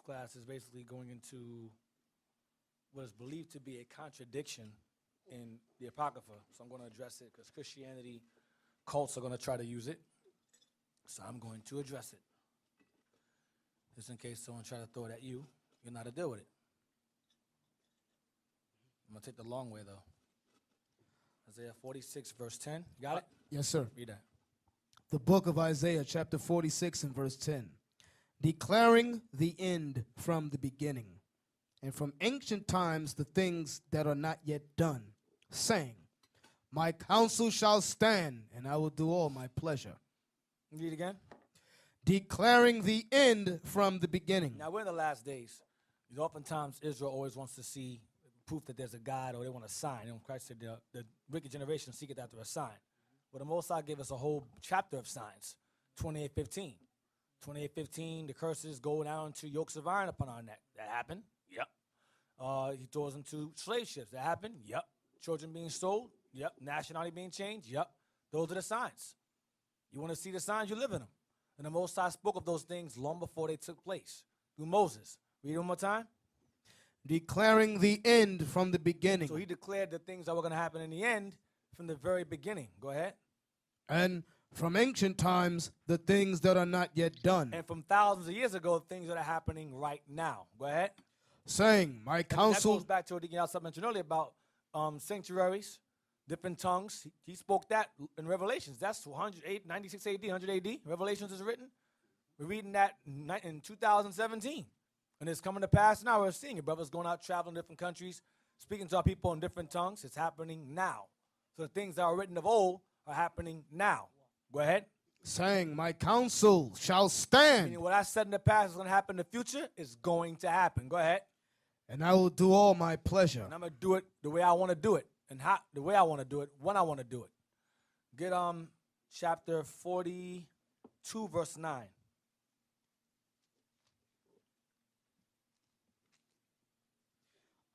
class is basically going into what is believed to be a contradiction in the Apocrypha. So I'm going to address it because Christianity cults are going to try to use it. So I'm going to address it. Just in case someone try to throw it at you, you know how to deal with it. I'm going to take the long way, though. Isaiah 46, verse 10. You got it? Yes, sir. Read that. The book of Isaiah, chapter 46 and verse 10. Declaring the end from the beginning, and from ancient times the things that are not yet done, saying, my counsel shall stand, and I will do all my pleasure. Read it again. Declaring the end from the beginning. Now, we're in the last days. Oftentimes, Israel always wants to see proof that there's a God, or they want a sign. And Christ said the wicked generation seeketh after a sign. Well, the Most High gave us a whole chapter of signs, 28:15. 28:15, the curses go down to yokes of iron upon our neck. That happened? Yep. He throws them to slave ships. That happened? Yep. Children being sold? Yep. Nationality being changed? Yep. Those are the signs. You want to see the signs, you live in them. And the Most High spoke of those things long before they took place through Moses. Read it one more time. Declaring the end from the beginning. So he declared the things that were going to happen in the end from the very beginning. Go ahead. And from ancient times, the things that are not yet done. And from thousands of years ago, things that are happening right now. Go ahead. Saying, my counsel. And that goes back to what Deacon mentioned earlier about sanctuaries, different tongues. He spoke that in Revelations. That's 96 AD, 100 AD. Revelations is written. We're reading that in 2017. And it's coming to pass now. We're seeing it. Brothers going out traveling different countries, speaking to our people in different tongues. It's happening now. So the things that are written of old are happening now. Go ahead. Saying, my counsel shall stand. Meaning what I said in the past is going to happen in the future is going to happen. Go ahead. And I will do all my pleasure. And I'm going to do it the way I want to do it. And the way I want to do it, when I want to do it. Get chapter 42, verse 9.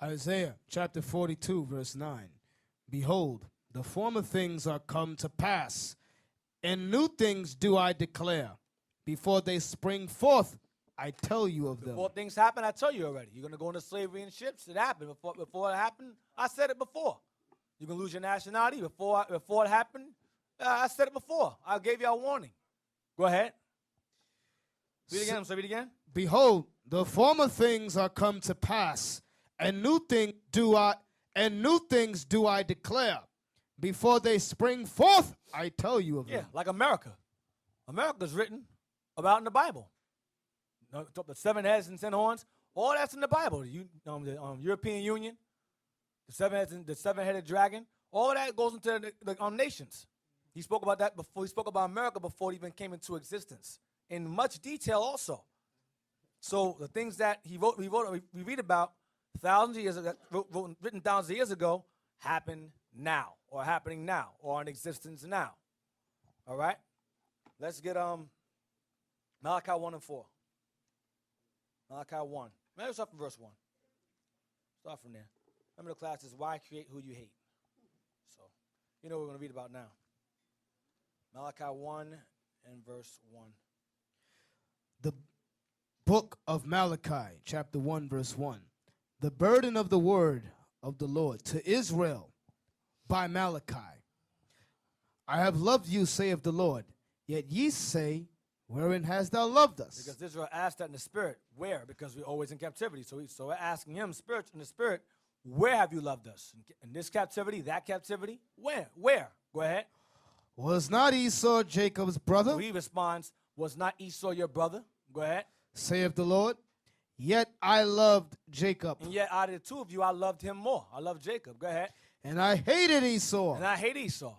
Isaiah chapter 42, verse 9. Behold, the former things are come to pass, and new things do I declare. Before they spring forth, I tell you of them. Before things happen, I tell you already. You're going to go into slavery in ships. It happened. Before it happened, I said it before. You're going to lose your nationality. Before it happened, I said it before. I gave you a warning. Go ahead. Read it again. Read it again. Behold, the former things are come to pass, and new things do I declare. Before they spring forth, I tell you of them. Yeah, like America. America's written about in the Bible. The 7 heads and 10 horns, all that's in the Bible. The European Union, the 7 heads and the 7-headed dragon, all that goes into the nations. He spoke about that before. He spoke about America before it even came into existence in much detail also. So the things that we read about thousands of years ago, written thousands of years ago, happen now, or happening now, or in existence now. All right? Let's get Malachi 1 and 4. Malachi 1. Let's start from verse 1. Start from there. Remember the class is why create who you hate. So, you know what we're going to read about now. Malachi 1 and verse 1. The book of Malachi, chapter 1, verse 1. The burden of the word of the Lord to Israel by Malachi. I have loved you, saith the Lord. Yet ye say, wherein hast thou loved us? Because Israel asked that in the spirit. Where? Because we're always in captivity. So we're asking him in the spirit, where have you loved us? In this captivity, that captivity? Where? Where? Go ahead. Was not Esau Jacob's brother? So he responds, was not Esau your brother? Go ahead. Saith the Lord. Yet I loved Jacob. And yet out of the two of you, I loved him more. I loved Jacob. Go ahead. And I hated Esau. And I hate Esau.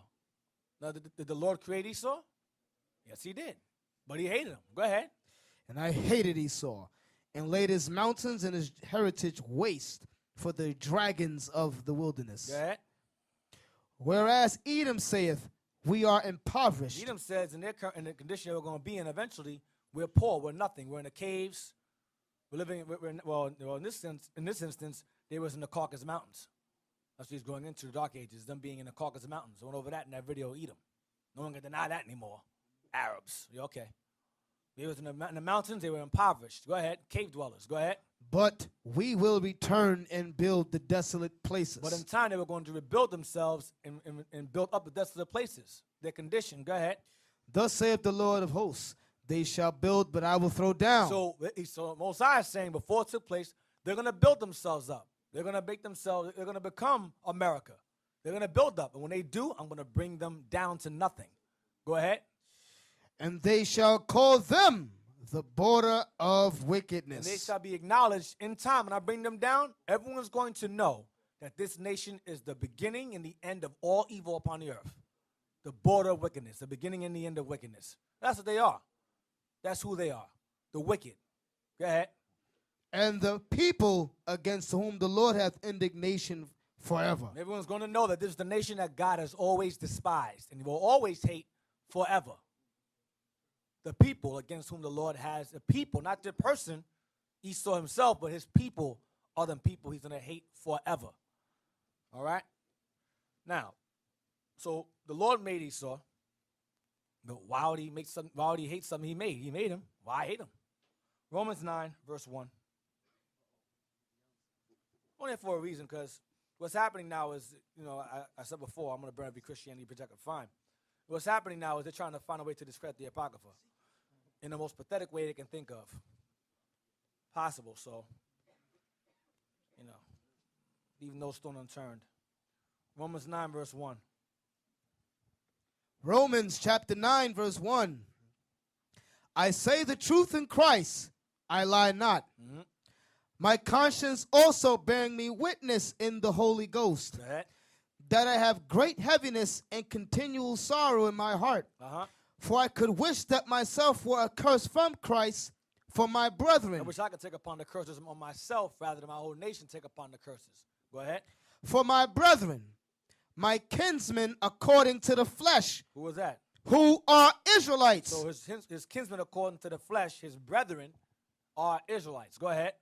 Now, did the Lord create Esau? Yes, he did. But he hated him. Go ahead. And I hated Esau, and laid his mountains and his heritage waste for the dragons of the wilderness. Go ahead. Whereas Edom saith, we are impoverished. Edom says in the condition we're going to be in eventually, we're poor, we're nothing. We're in the caves. We're living, in this instance, they was in the Caucasus Mountains. That's what he's going into, the Dark Ages, them being in the Caucasus Mountains. I went over that in that video, Edom. No one can deny that anymore. Arabs. Yeah, okay. They was in the mountains. They were impoverished. Go ahead. Cave dwellers. Go ahead. But we will return and build the desolate places. But in time, they were going to rebuild themselves and build up the desolate places. Their condition. Go ahead. Thus saith the Lord of hosts, they shall build, but I will throw down. So Most High is saying before it took place, they're going to build themselves up. They're going to make themselves, they're going to become America. They're going to build up. And when they do, I'm going to bring them down to nothing. Go ahead. And they shall call them the border of wickedness. And they shall be acknowledged in time. When I bring them down, everyone's going to know that this nation is the beginning and the end of all evil upon the earth. The border of wickedness, the beginning and the end of wickedness. That's what they are. That's who they are. The wicked. Go ahead. And the people against whom the Lord hath indignation forever. Everyone's going to know that this is the nation that God has always despised and will always hate forever. The people against whom the Lord has, the people, not the person, Esau himself, but his people are the people he's going to hate forever. All right? Now, so the Lord made Esau, but why would he hate something he made? He made him. Why hate him? Romans 9, verse 1. Only for a reason, because what's happening now is, I said before, I'm going to burn every Christianity project I find. What's happening now is they're trying to find a way to discredit the Apocrypha in the most pathetic way they can think of possible. So, leave no stone unturned. Romans 9, verse 1. Romans chapter 9, verse 1. I say the truth in Christ, I lie not. Mm-hmm. My conscience also bearing me witness in the Holy Ghost, that I have great heaviness and continual sorrow in my heart. For I could wish that myself were accursed from Christ for my brethren. I wish I could take upon the curses on myself rather than my whole nation take upon the curses. Go ahead. For my brethren, my kinsmen according to the flesh. Who was that? Who are Israelites. So his kinsmen according to the flesh, his brethren, are Israelites. Go ahead.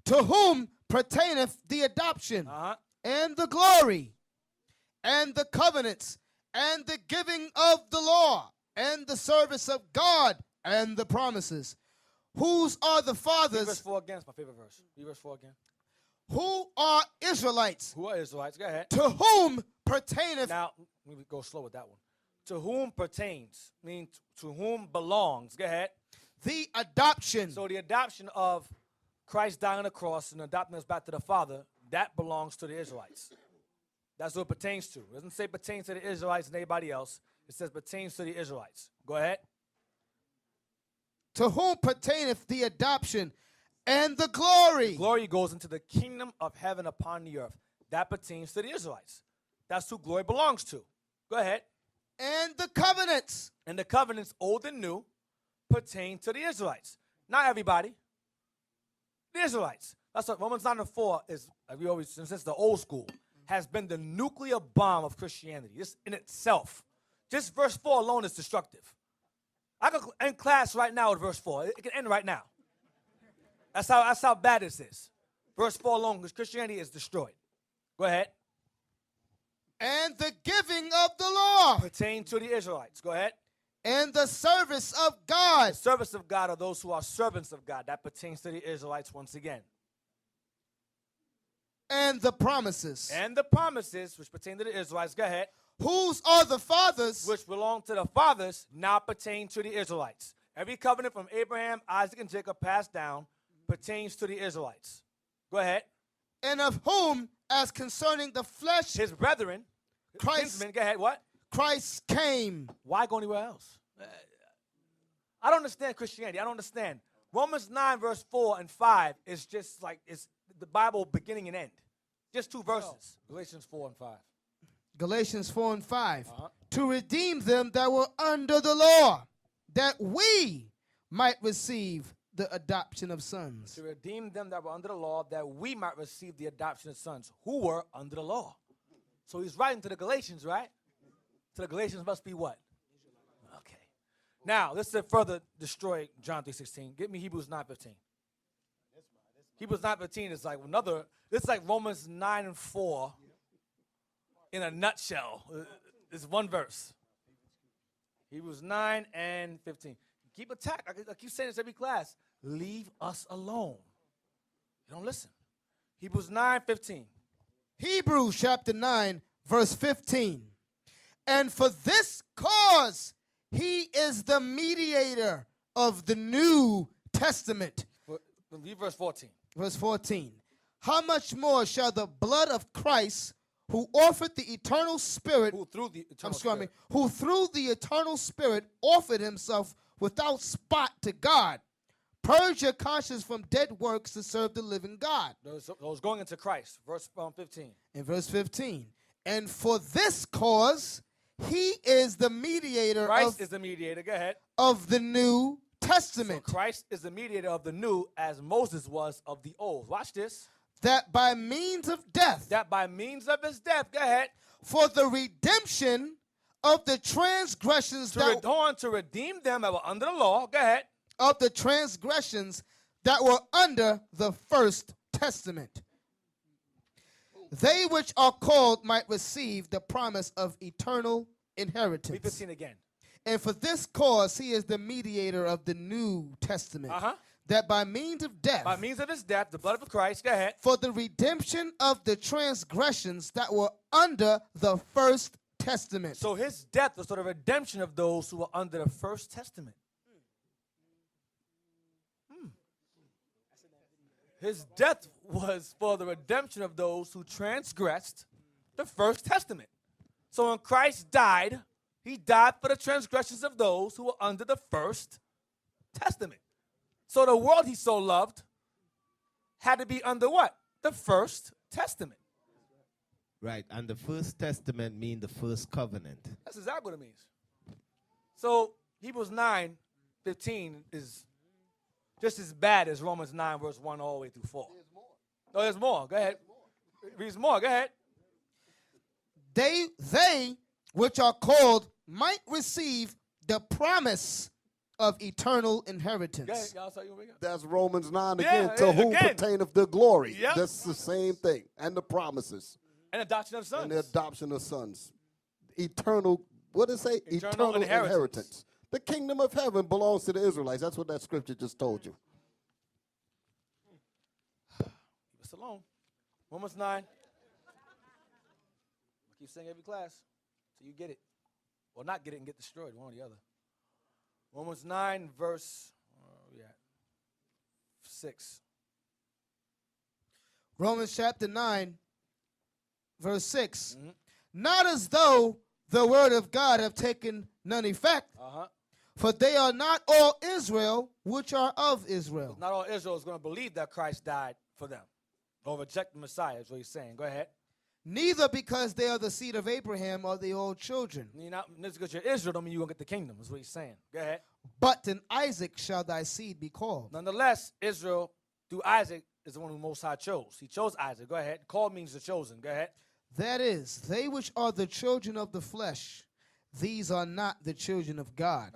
To whom pertaineth the adoption and the glory and the covenants and the giving of the law and the service of God and the promises. Whose are the fathers? Read verse 4 again. It's my favorite verse. Read verse 4 again. Who are Israelites? Who are Israelites? Go ahead. To whom pertaineth. Now, let me go slow with that one. To whom pertains, means to whom belongs. Go ahead. The adoption. So the adoption of Christ dying on the cross and adopting us back to the Father, that belongs to the Israelites. That's what it pertains to. It doesn't say pertains to the Israelites and anybody else. It says pertains to the Israelites. Go ahead. To whom pertaineth the adoption and the glory. The glory goes into the kingdom of heaven upon the earth. That pertains to the Israelites. That's who glory belongs to. Go ahead. And the covenants. And the covenants, old and new, pertain to the Israelites. Not everybody. The Israelites. That's what Romans 9 and 4 is, we always, since the old school, has been the nuclear bomb of Christianity. This in itself. Just verse 4 alone is destructive. I could end class right now with verse 4. It can end right now. That's how bad this is. Verse 4 alone, because Christianity is destroyed. Go ahead. And the giving of the law. Pertain to the Israelites. Go ahead. And the service of God. The service of God are those who are servants of God. That pertains to the Israelites once again. And the promises. And the promises, which pertain to the Israelites. Go ahead. Whose are the fathers. Which belong to the fathers, now pertain to the Israelites. Every covenant from Abraham, Isaac, and Jacob passed down pertains to the Israelites. Go ahead. And of whom, as concerning the flesh, his brethren, Christ, kinsmen, go ahead, what? Christ came. Why go anywhere else? I don't understand Christianity. I don't understand. Romans 9, verse 4 and 5 is just like, it's the Bible beginning and end. Just two verses. Galatians 4 and 5. Galatians 4 and 5. To redeem them that were under the law, that we might receive the adoption of sons. To redeem them that were under the law, that we might receive the adoption of sons, who were under the law. So he's writing to the Galatians, right? To the Galatians must be what? Okay. Now, let's further destroy John 3:16. Get me Hebrews 9:15. Hebrews 9:15 is like another, it's like Romans 9 and 4 in a nutshell. It's one verse. Hebrews 9 and 15. keep attack. I keep saying this every class. Leave us alone. You don't listen. Hebrews 9:15. Hebrews chapter 9, verse 15. And for this cause he is the mediator of the New Testament. Read verse 14. Verse 14. How much more shall the blood of Christ, who offered the eternal spirit, Who through the eternal spirit. who through the eternal spirit offered himself without spot to God, purge your conscience from dead works to serve the living God. Those going into Christ. Verse 15. In verse 15. And for this cause he is the mediator Christ is the mediator. Go ahead. of the New Testament. So Christ is the mediator of the new as Moses was of the old. Watch this. That by means of death, That by means of his death, go ahead, for the redemption of the transgressions to redeem them that were under the law, go ahead, of the transgressions that were under the first testament, they which are called might receive the promise of eternal read inheritance. 15 again. And for this cause he is the mediator of the New Testament, that by means of death, By means of his death, the blood of Christ, go ahead, for the redemption of the transgressions that were under the first testament. so his death was for the redemption of those who were under the first testament. His death was for the redemption of those who transgressed the first testament. So when Christ died, he died for the transgressions of those who were under the first testament. So the world he so loved had to be under what? The first testament. Right, and the first testament means the first covenant. That's exactly what it means. So Hebrews 9:15 is just as bad as Romans 9, verse 1 all the way through 4. No, there's more. Go ahead. Read more. Go ahead. They which are called might receive the promise of eternal inheritance. Go ahead. Y'all saw you again. That's Romans 9 Yeah, again. To whom again. pertaineth the glory. Yep. That's the same thing. And the promises. And adoption of sons. And the adoption of sons. Eternal, what does it say? Eternal inheritance. The kingdom of heaven belongs to the Israelites. That's what that scripture just told you. Leave us alone. Romans 9. I keep saying every class so you get it. Well, not get it and get destroyed, one or the other. Romans 9, verse 6. Romans chapter 9, verse 6. Not as though the word of God have taken none effect, for they are not all Israel which are of Israel. Not all Israel is going to believe that Christ died for them or reject the Messiah, is what he's saying. Go ahead. Neither because they are the seed of Abraham are they all children. Just because you're Israel don't mean you're going to get the kingdom, is what he's saying. Go ahead. But in Isaac shall thy seed be called. Nonetheless, Israel, through Isaac, is the one who Most High chose. He chose Isaac. Go ahead. Called means the chosen. Go ahead. That is, they which are the children of the flesh, these are not the children of God.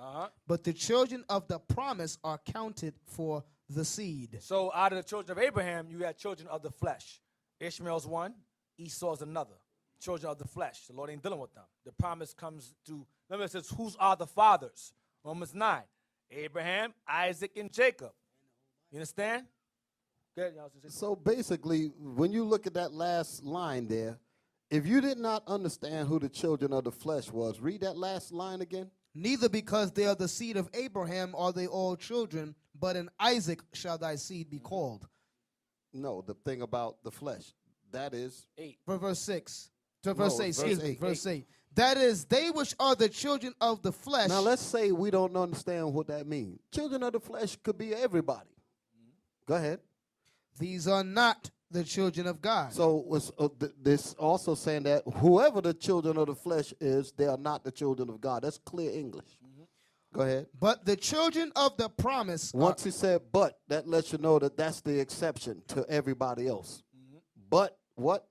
But the children of the promise are counted for the seed. So out of the children of Abraham, you had children of the flesh. Ishmael's one, Esau's another. Children of the flesh. The Lord ain't dealing with them. The promise comes to, remember it says, whose are the fathers? Romans 9. Abraham, Isaac, and Jacob. You understand? Good. So basically, when you look at that last line there, if you did not understand who the children of the flesh was, read that last line again. Neither because they are the seed of Abraham are they all children, but in Isaac shall thy seed be called. No, the thing about the flesh. That is 8. Verse 6. No, Verse 8, excuse me. Verse 8. That is, they which are the children of the flesh. Now let's say we don't understand what that means. Children of the flesh could be everybody. Go ahead. These are not the children of God. So this also saying that whoever the children of the flesh is, they are not the children of God. That's clear English. Go ahead. But the children of the promise. Once he said but, that lets you know that that's the exception to everybody else. But what?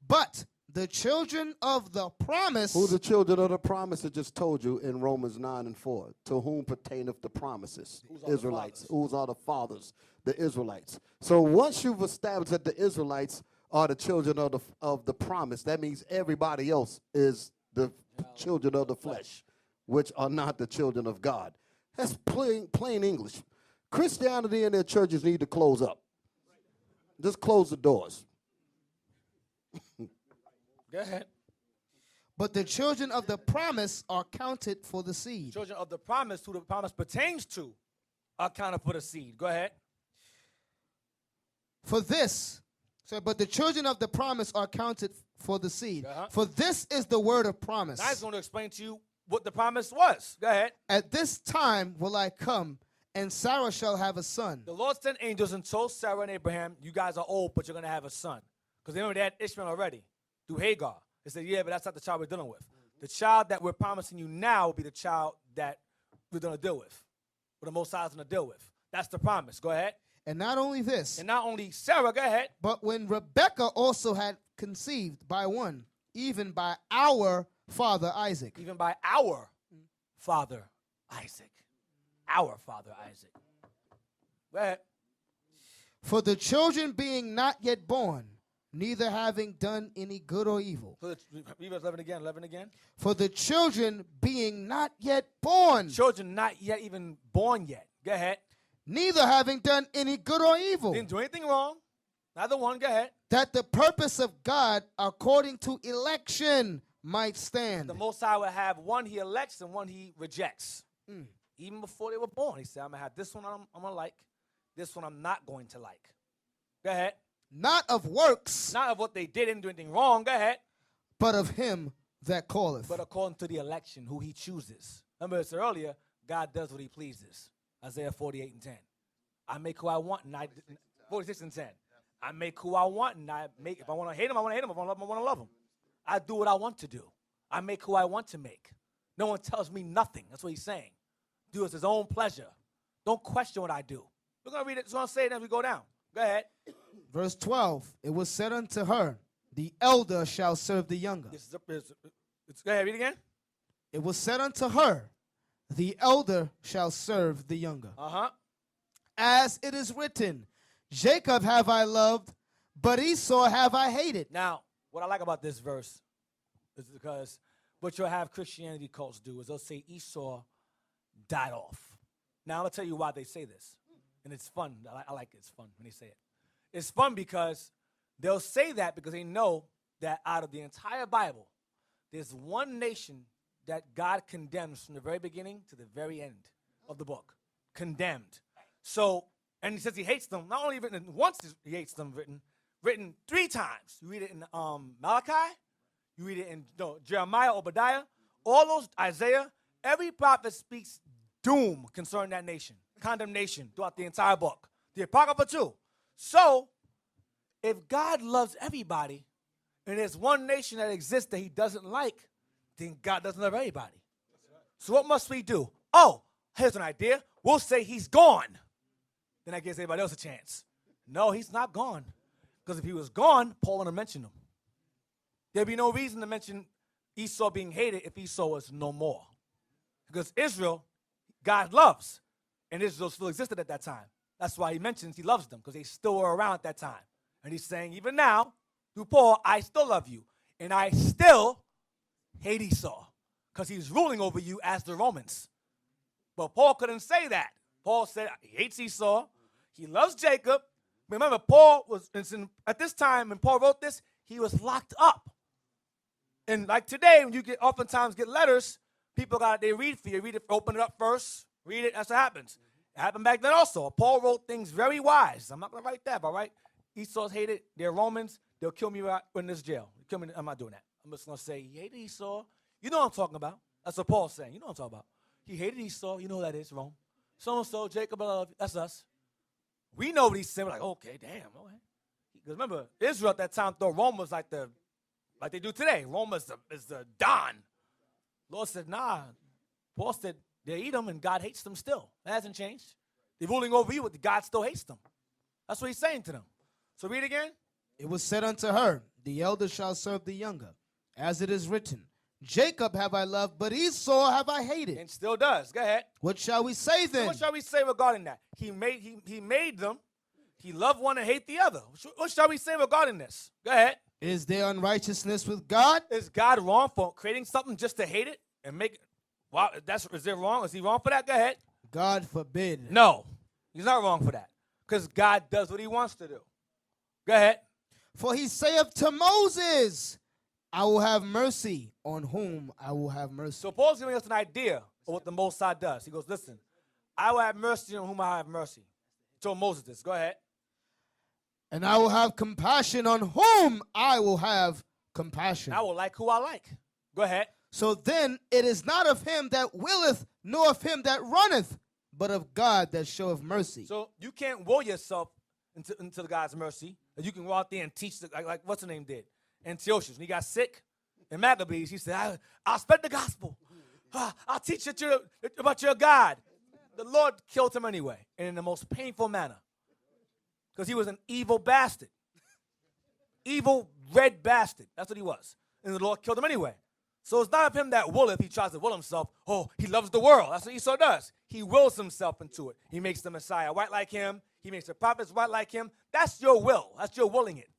But the children of the promise. Who the children of the promise? I just told you in Romans 9 and 4. To whom pertaineth the promises? Israelites. Whose are the fathers? The Israelites. So once you've established that the Israelites are the children of the promise, that means everybody else is the children of the flesh, which are not the children of God. That's plain English. Christianity and their churches need to close up. Just close the doors. Go ahead. But the children of the promise are counted for the seed. Children of the promise, who the promise pertains to, are counted for the seed. Go ahead. For this, but the children of the promise are counted for the seed. Uh-huh. For this is the word of promise. Now he's going to explain to you what the promise was. Go ahead. At this time will I come, and Sarah shall have a son. The Lord sent angels and told Sarah and Abraham, you guys are old, but you're going to have a son. Because they already had Ishmael already through Hagar. They said, yeah, but that's not the child we're dealing with. The child that we're promising you now will be the child that we're going to deal with. What the Most High is going to deal with. That's the promise. Go ahead. And not only this, And not only Sarah, go ahead. but when Rebekah also had conceived by one, even by our father Isaac. Even by our father Isaac. Our father Isaac. Go ahead. For the children being not yet born, neither having done any good or evil. So read verse 11 again. 11 again. For the children being not yet born, Children not yet even born yet. Go ahead. neither having done any good or evil, Didn't do anything wrong. Neither one. Go ahead. that the purpose of God according to election might stand. The Most High will have one he elects and one he rejects. Even before they were born, he said, I'm going to have this one I'm going to like. This one I'm not going to like. Go ahead. Not of works, Not of what they did and do anything wrong. Go ahead. but of him that calleth. But according to the election, who he chooses. Remember I said earlier, God does what he pleases. Isaiah 48 and 10. I make who I want and 46 and 10. I make who I want and I make, if I want to hate him, I want to hate him. If I want to love him, I want to love him. I do what I want to do. I make who I want to make. No one tells me nothing. That's what he's saying. Do as his own pleasure. Don't question what I do. We're going to read it. It's going to say it as we go down. Go ahead. Verse 12, it was said unto her, the elder shall serve the younger. Go ahead, read again. It was said unto her, the elder shall serve the younger. Uh-huh. As it is written, Jacob have I loved, but Esau have I hated. Now, what I like about this verse is because what you'll have Christianity cults do is they'll say Esau died off. Now, I'll tell you why they say this. And it's fun. I like it. It's fun when they say it. It's fun because they'll say that because they know that out of the entire Bible, there's one nation that God condemns from the very beginning to the very end of the book. Condemned. So, and he says he hates them. Not only written once, he hates them written 3 times. You read it in Malachi. You read it in Jeremiah, Obadiah. All those, Isaiah. Every prophet speaks doom concerning that nation. Condemnation throughout the entire book. The Apocrypha too. So, if God loves everybody, and there's one nation that exists that he doesn't like, then God doesn't love everybody. So what must we do? Oh, here's an idea. We'll say he's gone. Then that gives everybody else a chance. No, he's not gone. Because if he was gone, Paul wouldn't have mentioned him. There'd be no reason to mention Esau being hated if Esau was no more. Because Israel, God loves. And Israel still existed at that time. That's why he mentions he loves them, because they still were around at that time. And he's saying, even now, through Paul, I still love you. And I still hate Esau, because he's ruling over you as the Romans. But Paul couldn't say that. Paul said he hates Esau. He loves Jacob. Remember, Paul was, at this time, when Paul wrote this, he was locked up. And like today, when you oftentimes get letters, people they read for you. Read it, open it up first, read it, that's what happens. It happened back then also. Paul wrote things very wise. I'm not going to write that, all right? Esau's hated. They're Romans. They'll kill me in this jail. Kill me. I'm not doing that. I'm just going to say he hated Esau. You know what I'm talking about. That's what Paul's saying. You know what I'm talking about. He hated Esau. You know who that is, Rome. So-and-so, Jacob, I love you. That's us. We know what he's saying. We're like, okay, damn. Okay. Because remember, Israel at that time thought Rome was like they do today. Rome is the Don. Lord said, nah. Paul said, they eat them and God hates them still. That hasn't changed. They're ruling over you, but God still hates them. That's what he's saying to them. So read again. It was said unto her, the elder shall serve the younger. As it is written, Jacob have I loved, but Esau have I hated. And still does. Go ahead. What shall we say then? What shall we say regarding that? He made them. He loved one and hate the other. What shall we say regarding this? Go ahead. Is there unrighteousness with God? Is God wrong for creating something just to hate it and make it? Wow, is it wrong? Is he wrong for that? Go ahead. God forbid. No, he's not wrong for that. Because God does what he wants to do. Go ahead. For he saith to Moses, I will have mercy on whom I will have mercy. So Paul's giving us an idea of what the Most High does. He goes, listen, I will have mercy on whom I have mercy. He told Moses this. Go ahead. And I will have compassion on whom I will have compassion. And I will like who I like. Go ahead. So then it is not of him that willeth, nor of him that runneth, but of God that showeth mercy. So you can't will yourself into God's mercy. You can go out there and teach, like what's her name did? Antiochus. When he got sick in Maccabees, he said, I'll spread the gospel. I'll teach you about your God. The Lord killed him anyway, and in the most painful manner. Because he was an evil bastard. Evil red bastard. That's what he was. And the Lord killed him anyway. So it's not of him that willeth. He tries to will himself. Oh, he loves the world. That's what Esau does. He wills himself into it. He makes the Messiah white like him. He makes the prophets white like him. That's your will. That's your willing it.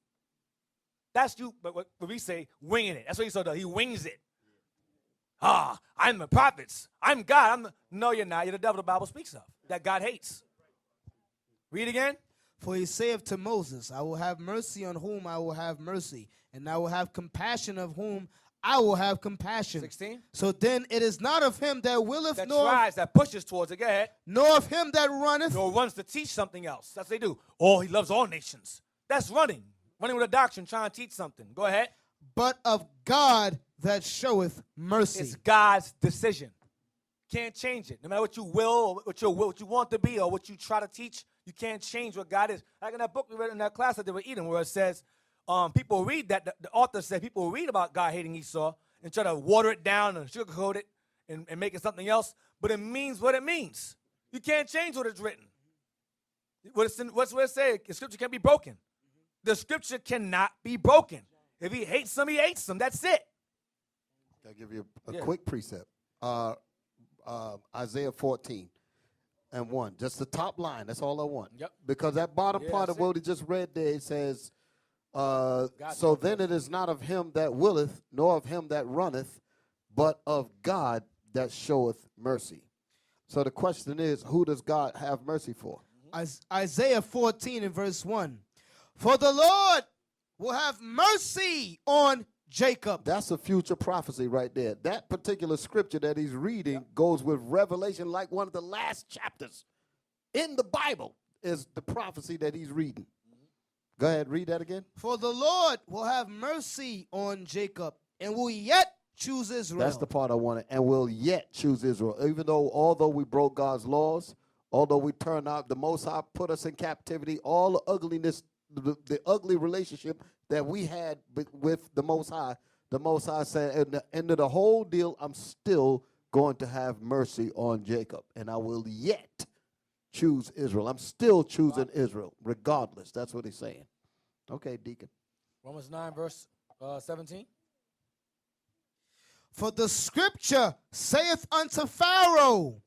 That's you, but what we say, winging it. That's what Esau does. He wings it. I'm the prophets. I'm God. No, you're not. You're the devil the Bible speaks of, that God hates. Read again. For he saith to Moses, I will have mercy on whom I will have mercy, and I will have compassion of whom I will have compassion. 16. So then it is not of him that willeth, That nor tries, that pushes towards it. Go ahead. nor of him that runneth, Nor runs to teach something else. That's what they do. Oh, he loves all nations. That's running. Running with a doctrine, trying to teach something. Go ahead. but of God that showeth mercy. It's God's decision. Can't change it. No matter what you will, or what you want to be, or what you try to teach, you can't change what God is. Like in that book we read in that class that they were eating, where it says, people read that, the author said people read about God hating Esau and try to water it down and sugarcoat it and make it something else, but it means what it means. You can't change what it's written. What's it say? The scripture can't be broken. The scripture cannot be broken. If he hates them, he hates them. That's it. I'll give you a quick precept. Isaiah 14:1. Just the top line. That's all I want. Yep. Because that bottom part of that's what he just read there, it says, so then it is not of him that willeth, nor of him that runneth, but of God that showeth mercy. So the question is, who does God have mercy for? Isaiah 14 and verse 1. For the Lord will have mercy on Jacob. That's a future prophecy right there. That particular scripture that he's reading goes with Revelation, like one of the last chapters in the Bible is the prophecy that he's reading. Go ahead, read that again. For the Lord will have mercy on Jacob and will yet choose Israel. That's the part I wanted. And will yet choose Israel. Even though, although we broke God's laws, although we turned out, the Most High put us in captivity, all the ugliness, the ugly relationship that we had with the Most High said, at the end of the whole deal, I'm still going to have mercy on Jacob, and I will yet choose Israel. I'm still choosing Israel, regardless. That's what he's saying. Okay, Deacon. Romans 9, verse 17. For the scripture saith unto Pharaoh,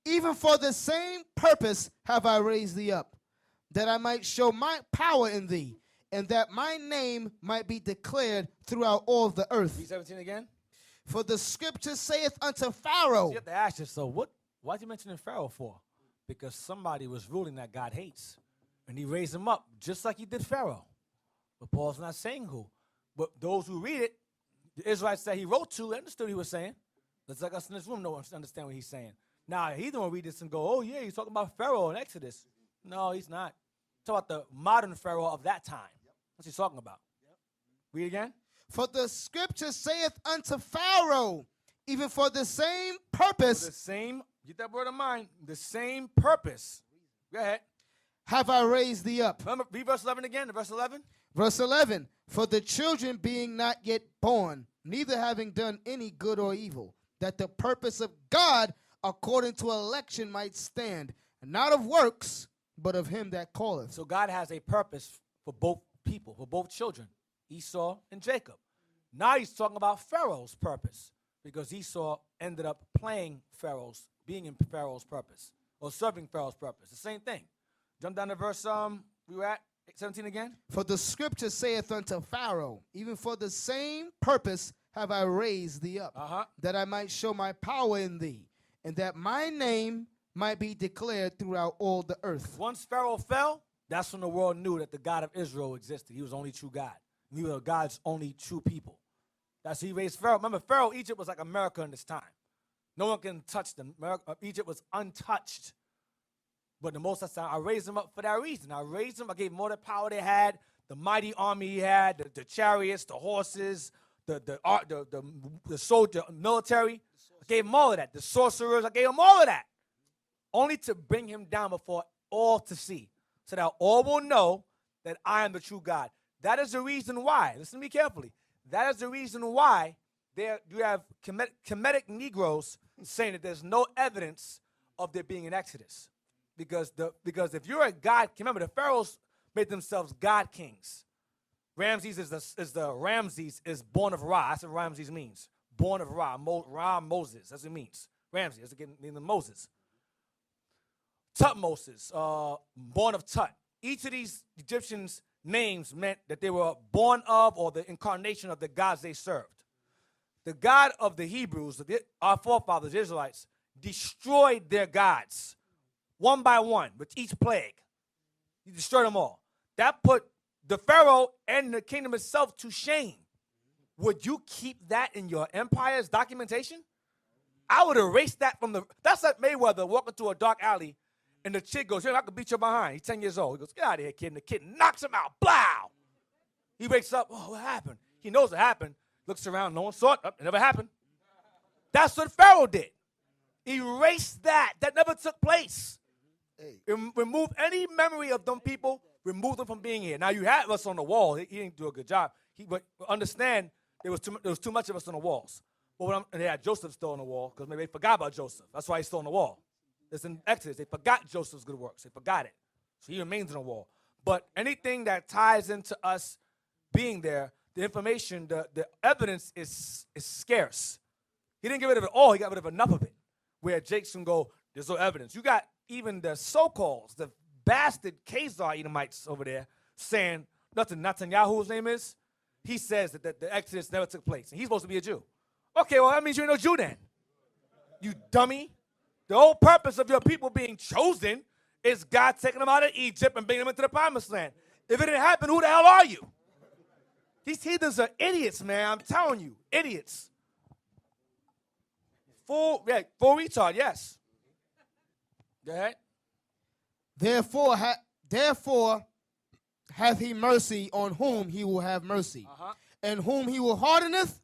even for the same purpose have I raised thee up, that I might show my power in thee, and that my name might be declared throughout all the earth. Read 17 again. For the scripture saith unto Pharaoh. You have to ask yourself, why'd you mention Pharaoh for? Because somebody was ruling that God hates. And he raised him up, just like he did Pharaoh. But Paul's not saying who. But those who read it, the Israelites that he wrote to understood what he was saying. That's like us in this room don't understand what he's saying. Now, he don't read this and go, oh, yeah, he's talking about Pharaoh in Exodus. No, he's not. He's talking about the modern Pharaoh of that time. What's he talking about? Read again. For the scripture saith unto Pharaoh, even for the same purpose. The same, get that word in mind, the same purpose. Go ahead. Have I raised thee up. Remember, read verse 11 again, verse 11. Verse 11. For the children being not yet born, neither having done any good or evil, that the purpose of God according to election might stand, not of works, but of him that calleth. So God has a purpose for both people, for both children, Esau and Jacob. Now he's talking about Pharaoh's purpose, because Esau ended up being in Pharaoh's purpose, or serving Pharaoh's purpose. The same thing. Jump down to verse, we were at 17 again. For the scripture saith unto Pharaoh, even for the same purpose have I raised thee up, that I might show my power in thee, and that my name might be declared throughout all the earth. Once Pharaoh fell, that's when the world knew that the God of Israel existed. He was the only true God. We were God's only true people. That's he raised Pharaoh. Remember, Pharaoh, Egypt was like America in this time. No one can touch them. Egypt was untouched. But the Most High said, I raised them up for that reason. I raised them. I gave them all the power they had, the mighty army he had, the chariots, the horses, the soldier, military. I gave them all of that. The sorcerers, I gave them all of that. Only to bring him down before all to see, so that all will know that I am the true God. That is the reason why. Listen to me carefully. That is the reason why you have Kemetic Negroes saying that there's no evidence of there being an Exodus. Because if you're a God, remember the pharaohs made themselves God kings. Ramses Ramses is born of Ra. That's what Ramses means. Born of Ra. Ra Moses. That's what it means. Ramses. That's the name of Moses. Tutmosis, born of Tut. Each of these Egyptians' names meant that they were born of or the incarnation of the gods they served. The God of the Hebrews, our forefathers, the Israelites, destroyed their gods one by one with each plague. He destroyed them all. That put the Pharaoh and the kingdom itself to shame. Would you keep that in your empire's documentation? I would erase that from the... That's like Mayweather walking through a dark alley and the chick goes, I could beat you behind. He's 10 years old. He goes, get out of here, kid. And the kid knocks him out. Blow! He wakes up. Oh, what happened? He knows what happened. Looks around. No one saw it. Oh, it never happened. That's what Pharaoh did. Erase that. That never took place. Hey. Remove any memory of them people. Remove them from being here. Now, you have us on the wall. He didn't do a good job. But understand, there was too much of us on the walls. And they had Joseph still on the wall because maybe they forgot about Joseph. That's why he's still on the wall. It's in Exodus. They forgot Joseph's good works. They forgot it. So he remains on the wall. But anything that ties into us being there, the information, the evidence is scarce. He didn't get rid of it all. He got rid of enough of it. Where Jake can go, there's no evidence. You got even the so-called, the bastard Khazar Edomites over there saying, Netanyahu's name is, he says that the Exodus never took place. And he's supposed to be a Jew. Okay, well, that means you ain't no Jew then. You dummy. The whole purpose of your people being chosen is God taking them out of Egypt and bringing them into the promised land. If it didn't happen, who the hell are you? These heathens are idiots, man. I'm telling you, idiots. Full retard, yes. Go ahead. Therefore hath he mercy on whom he will have mercy. And whom he will hardeneth.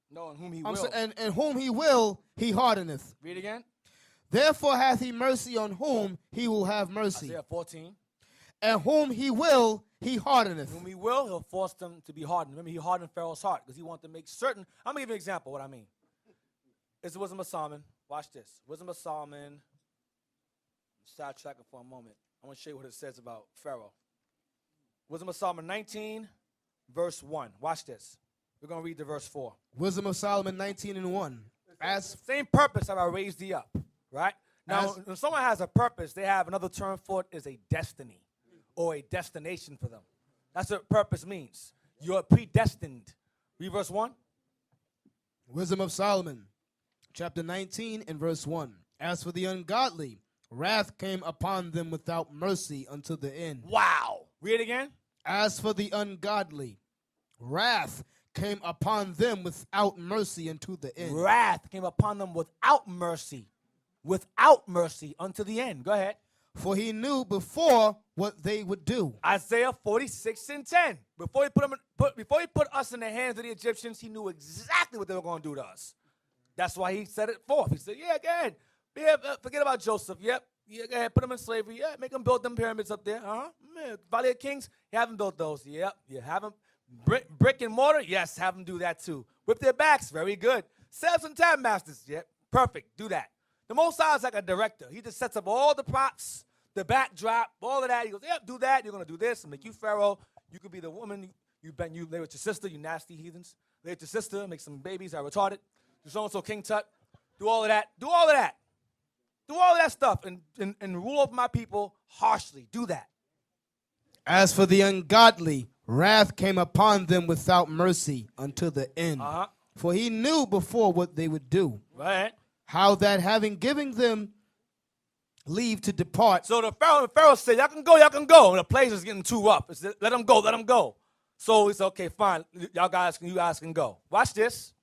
No, and whom he will. And whom he will, he hardeneth. Read again. Therefore hath he mercy on whom he will have mercy. Isaiah 14. And whom he will, he hardeneth. Whom he will, he'll force them to be hardened. Remember, he hardened Pharaoh's heart because he wanted to make certain. I'm going to give you an example of what I mean. It's the Wisdom of Solomon. Watch this. Wisdom of Solomon. Sidetracking for a moment. I want to show you what it says about Pharaoh. Wisdom of Solomon 19, verse 1. Watch this. We're going to read the verse 4. Wisdom of Solomon 19 and 1. As same purpose have I raised thee up. Right? Now, when someone has a purpose, they have another term for it is a destiny or a destination for them. That's what purpose means. You're predestined. Read verse 1. Wisdom of Solomon, chapter 19 and verse 1. As for the ungodly, wrath came upon them without mercy unto the end. Wow. Read it again. As for the ungodly, wrath came upon them without mercy unto the end. Wrath came upon them without mercy. Without mercy unto the end. Go ahead. For he knew before what they would do. Isaiah 46 and 10. Before he put us in the hands of the Egyptians, he knew exactly what they were going to do to us. That's why he set it forth. He said, yeah, go ahead. Yeah, forget about Joseph. Yep. Yeah, go ahead. Put them in slavery. Yeah, make them build them pyramids up there. Valley of Kings, have them build those. Yep. You have them. Brick and mortar, yes, have them do that too. Whip their backs, very good. Set up some tab masters, yep, perfect, do that. The Most High is like a director. He just sets up all the props, the backdrop, all of that. He goes, yep, do that. You're going to do this and make you Pharaoh. You could be the woman. You lay with your sister, you nasty heathens. Lay with your sister, make some babies that are retarded. Do so-and-so King Tut. Do all of that. Do all of that. Do all of that stuff and rule over my people harshly. Do that. As for the ungodly, wrath came upon them without mercy unto the end. For he knew before what they would do. Right. How that having given them leave to depart. So the Pharaoh said, y'all can go. And the place is getting too rough. He said, let them go. So he said, okay, fine. You guys can go. Watch this.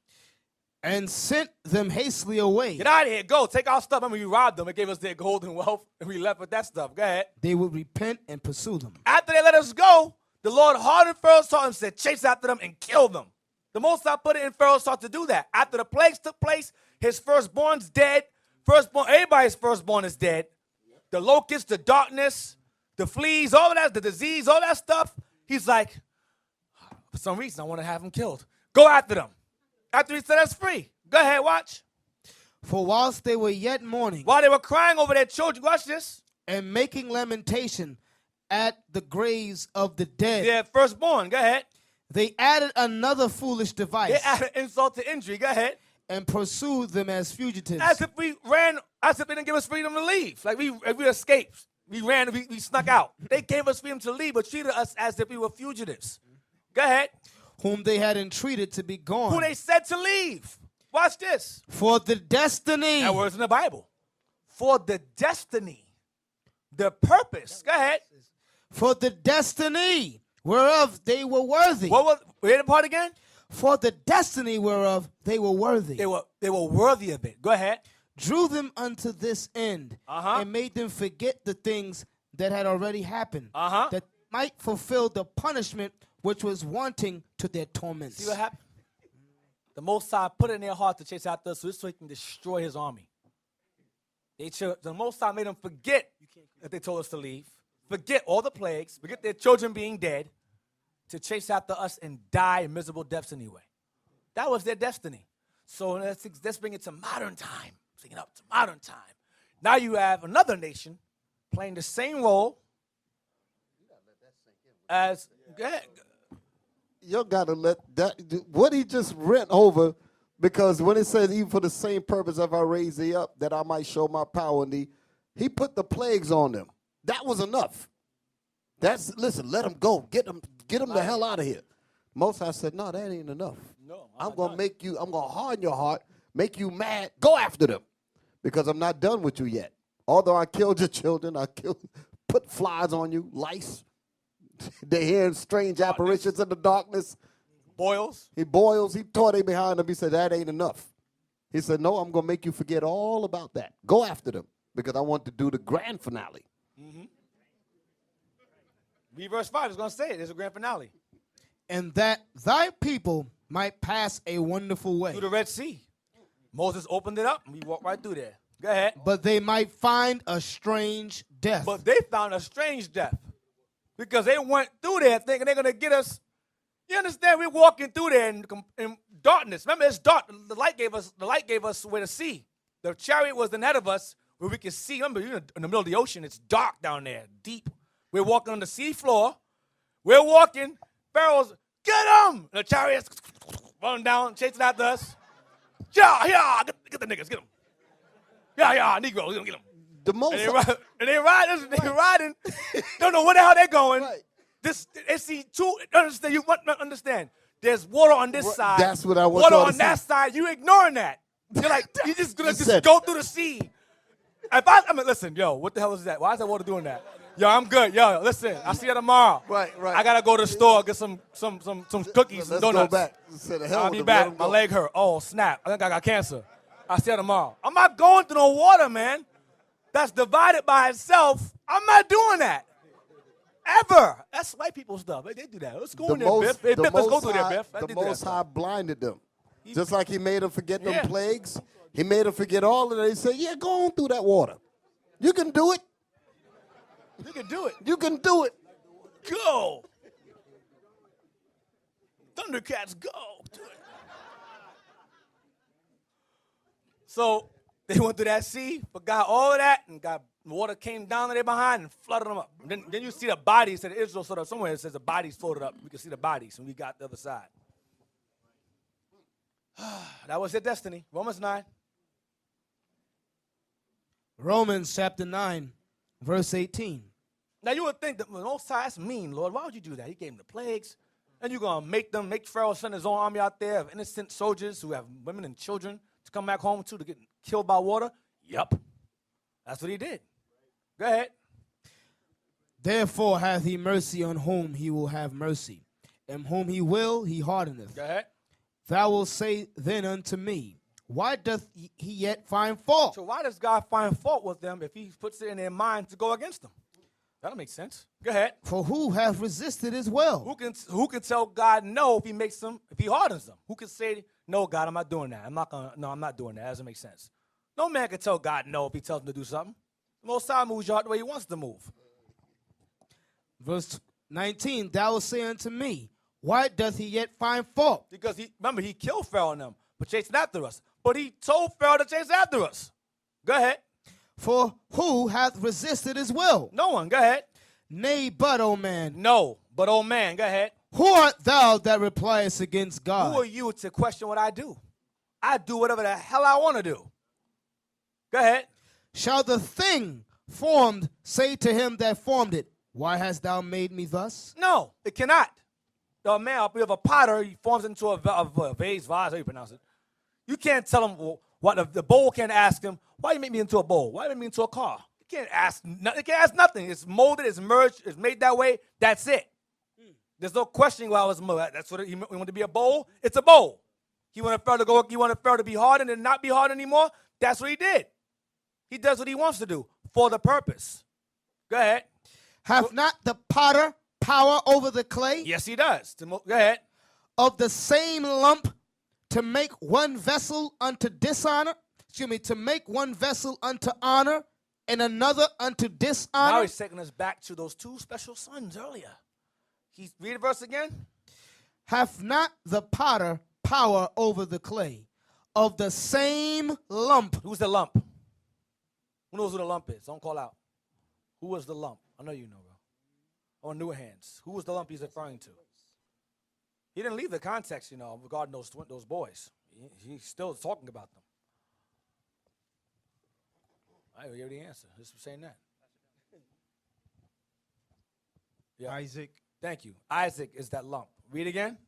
And sent them hastily away. Get out of here. Go. Take our stuff. I mean, we robbed them. It gave us their gold and wealth, and we left with that stuff. Go ahead. They would repent and pursue them. After they let us go, the Lord hardened Pharaoh's heart and said, chase after them and kill them. The Most High put it in Pharaoh's heart to do that. After the plagues took place, his firstborn's dead. Everybody's firstborn is dead. The locusts, the darkness, the fleas, all of that, the disease, all that stuff. He's like, for some reason, I want to have them killed. Go after them. After he set us free. Go ahead, watch. For whilst they were yet mourning, While they were crying over their children, watch this. and making lamentation at the graves of the dead, Their firstborn, go ahead. they added another foolish device They added insult to injury, go ahead. and pursued them as fugitives. As if we ran, as if they didn't give us freedom to leave. Like we escaped. We ran, we snuck out. They gave us freedom to leave, but treated us as if we were fugitives. Go ahead. Whom they had entreated to be gone. Who they said to leave. Watch this. For the destiny. That word's in the Bible. For the destiny. The purpose. Go ahead. For the destiny whereof they were worthy. What was, hear the part again? For the destiny whereof they were worthy. They were worthy of it. Go ahead. Drew them unto this end. And made them forget the things that had already happened. That might fulfill the punishment which was wanting to their torments. See what happened? The Most High put it in their heart to chase after us so he can destroy his army. The Most High made them forget that they told us to leave, forget all the plagues, forget their children being dead, to chase after us and die miserable deaths anyway. That was their destiny. So let's bring it to modern time. Bring it up to modern time. Now you have another nation playing the same role as... Go ahead. You gotta let that, what he just went over, because when it says, even for the same purpose have I raised thee up, that I might show my power in thee, he put the plagues on them. That was enough. Listen, let them go. Get them the hell out of here. Most High said, no, that ain't enough. No, I'm going to harden your heart, make you mad. Go after them, because I'm not done with you yet. Although I killed your children, put flies on you, lice. They're hearing strange apparitions in the darkness. Boils. He tore they behind him. He said, that ain't enough. He said, no, I'm going to make you forget all about that. Go after them, because I want to do the grand finale. Read verse 5 is going to say it. There's a grand finale. And that thy people might pass a wonderful way. Through the Red Sea. Moses opened it up, and we walked right through there. Go ahead. But they might find a strange death. But they found a strange death. Because they went through there thinking they're going to get us. You understand? We're walking through there in darkness. Remember, it's dark. The light gave us where to see. The chariot was ahead of us where we could see. Remember, you're in the middle of the ocean. It's dark down there, deep. We're walking on the sea floor. We're walking. Pharaoh's, get him! And the chariot's running down, chasing after us. Yeah, get the niggas, get them. Yeah, Negroes, get them. The most And they riding. Don't know where the hell they're going. Right. They see two. Understand? You want to understand? There's water on this side. That's what I want water y'all on to that see. side. You ignoring that? You're like you just gonna just Listen. go through the sea. I mean, listen, yo, what the hell is that? Why is that water doing that? Yo, I'm good. Yo, listen, I'll see you tomorrow. Right. I gotta go to the store get some cookies and Let's donuts. go back. Say the hell I'll with be them. Let back. them My go. leg hurt. Oh snap! I think I got cancer. I'll see you tomorrow. I'm not going through no water, man. That's divided by itself. I'm not doing that. Ever. That's white people stuff. They do that. Let's go in there, Biff. Hey, Biff, let's go through there, Biff. The Most High blinded them. Just like he made them forget them plagues. He made them forget all of that. He said, yeah, go on through that water. You can do it. You can do it. You can do it. Go. Thundercats, go. Do it. So they went through that sea, forgot all of that, and water came down to their behind and flooded them up. And then you see the bodies. Said Israel sort of somewhere it says the bodies floated up. We can see the bodies, and we got the other side. That was their destiny. Romans 9. Romans chapter 9, verse 18. Now you would think that the Most High, that's mean, Lord. Why would you do that? He gave them the plagues. And you're going to make Pharaoh send his own army out there of innocent soldiers who have women and children to come back home too to get killed by water? Yup. That's what he did. Go ahead. Therefore hath he mercy on whom he will have mercy, and whom he will he hardeneth. Go ahead. Thou wilt say then unto me, why doth he yet find fault? So why does God find fault with them if he puts it in their mind to go against them? That don't make sense. Go ahead. For who hath resisted his will? Who can tell God no if he hardens them? Who can say, no, God, I'm not doing that. I'm not doing that. That doesn't make sense. No man can tell God no if he tells him to do something. The Most High moves your heart the way he wants to move. Verse 19, thou wilt say unto me, why doth he yet find fault? Because he killed Pharaoh and them, but chasing after us. But he told Pharaoh to chase after us. Go ahead. For who hath resisted his will? No one. Go ahead. Nay, but, O man. No, but oh man, go ahead. Who art thou that repliest against God? Who are you to question what I do? I do whatever the hell I want to do. Go ahead. Shall the thing formed say to him that formed it, why hast thou made me thus? No, it cannot. The man, we have a potter, he forms into a vase, how you pronounce it. You can't tell him what the bowl can't ask him, why you make me into a bowl? Why you make me into a car? You can't ask nothing. It's molded, it's merged, it's made that way. That's it. There's no questioning why it was molded. That's what he wanted to be a bowl. It's a bowl. He wanted Pharaoh to be hardened and not be hardened anymore. That's what he did. He does what he wants to do for the purpose. Go ahead. Hath not the potter power over the clay? Yes, he does. Go ahead. Of the same lump to make one vessel unto dishonor? To make one vessel unto honor and another unto dishonor? Now he's taking us back to those two special sons earlier. Read the verse again. Hath not the potter power over the clay? Of the same lump. Who's the lump? Who knows who the lump is? Don't call out. Who was the lump? I know you know, bro. On new hands. Who was the lump he's referring to? He didn't leave the context, regarding those boys. He's still talking about them. I hear the answer. Just for saying that. Yeah. Isaac. Thank you. Isaac is that lump. Read again.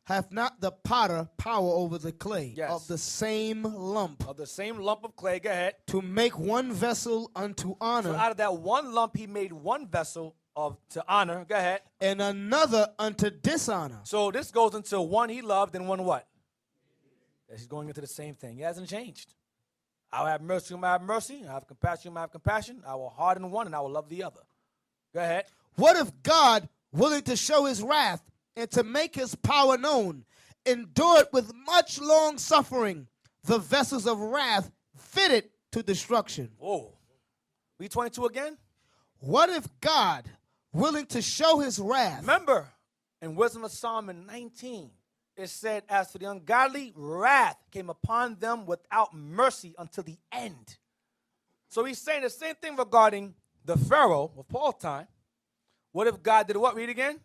Hath not the potter power over the clay? Yes. Of the same lump. Of the same lump of clay. Go ahead. To make one vessel unto honor. So out of that one lump, he made one vessel to honor. Go ahead. And another unto dishonor. So this goes into one he loved and one what? He's going into the same thing. He hasn't changed. I will have mercy whom I have mercy. I have compassion whom I have compassion. I will harden one and I will love the other. Go ahead. What if God, willing to show his wrath and to make his power known, endured with much long suffering the vessels of wrath fitted to destruction? Whoa. Read 22 again. What if God, willing to show his wrath? Remember, in Wisdom of Solomon 19, it said, as for the ungodly, wrath came upon them without mercy until the end. So he's saying the same thing regarding the Pharaoh of Paul's time. What if God did what? Read again.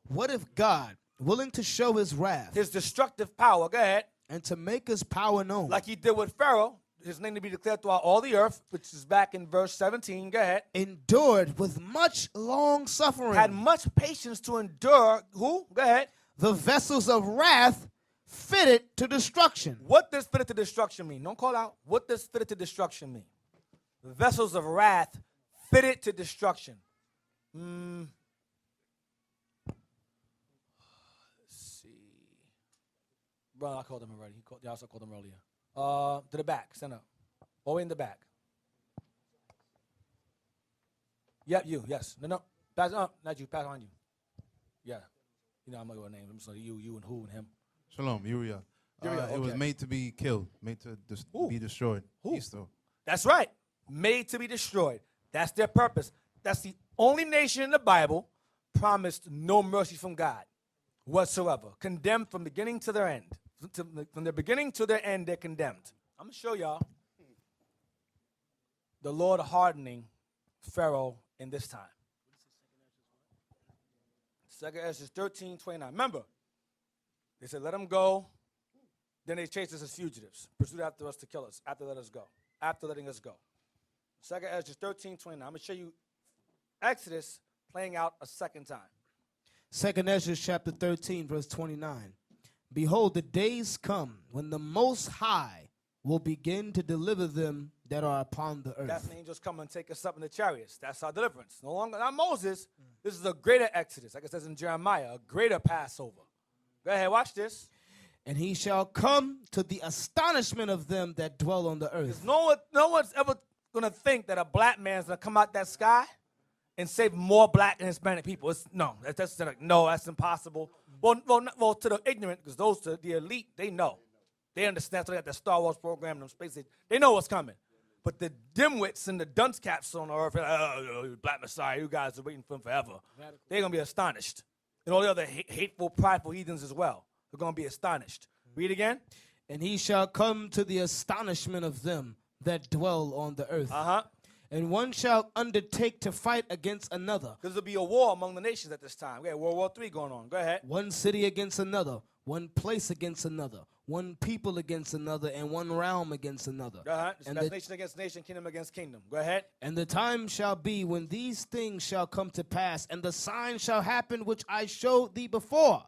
What if God, willing to show his wrath, His destructive power, go ahead, and to make his power known, like he did with Pharaoh, his name to be declared throughout all the earth, which is back in verse 17, go ahead, endured with much long suffering, had much patience to endure, who? Go ahead. the vessels of wrath fitted to destruction. What does fitted to destruction mean? Don't call out. What does fitted to destruction mean? The vessels of wrath fitted to destruction. Let's see. Bro, I called him already. I also called him earlier. To the back. Stand up. All the way in the back. Yep, you. Yes. No. Pass up. Not you. Pass on you. Yeah. I'm going to go with names. I'm just like you and who and him. Shalom, Uriah. It was okay. made to be killed, made to be destroyed. Who? Esau. That's right. Made to be destroyed. That's their purpose. That's the only nation in the Bible promised no mercy from God whatsoever. Condemned from beginning to their end. From their beginning to their end, they're condemned. I'm going to show y'all the Lord hardening Pharaoh in this time. 2 Ezra 13:29. Remember, they said, let them go. Then they chased us as fugitives, pursued after us to kill us, after letting us go. 2 Ezra 13:29. I'm going to show you Exodus playing out a second time. 2 Ezra chapter 13, verse 29. Behold, the days come when the Most High will begin to deliver them that are upon the earth. That's when angels come and take us up in the chariots. That's our deliverance. No longer, not Moses. This is a greater Exodus, like it says in Jeremiah, a greater Passover. Go ahead, watch this. And he shall come to the astonishment of them that dwell on the earth. Because no one's ever going to think that a black man's going to come out that sky and save more black and Hispanic people. That's impossible. Well, to the ignorant, because those to the elite, they know. They understand. So they got the Star Wars program, them space age. They know what's coming. But the dimwits and the dunce caps on the earth, Black Messiah, you guys are waiting for him forever. They're going to be astonished. And all the other hateful, prideful heathens as well. They're going to be astonished. Read again. And he shall come to the astonishment of them that dwell on the earth. And one shall undertake to fight against another. Because there'll be a war among the nations at this time. We got World War III going on. Go ahead. One city against another, one place against another, one people against another, and one realm against another. And that's nation against nation, kingdom against kingdom. Go ahead. And the time shall be when these things shall come to pass, and the sign shall happen which I showed thee before.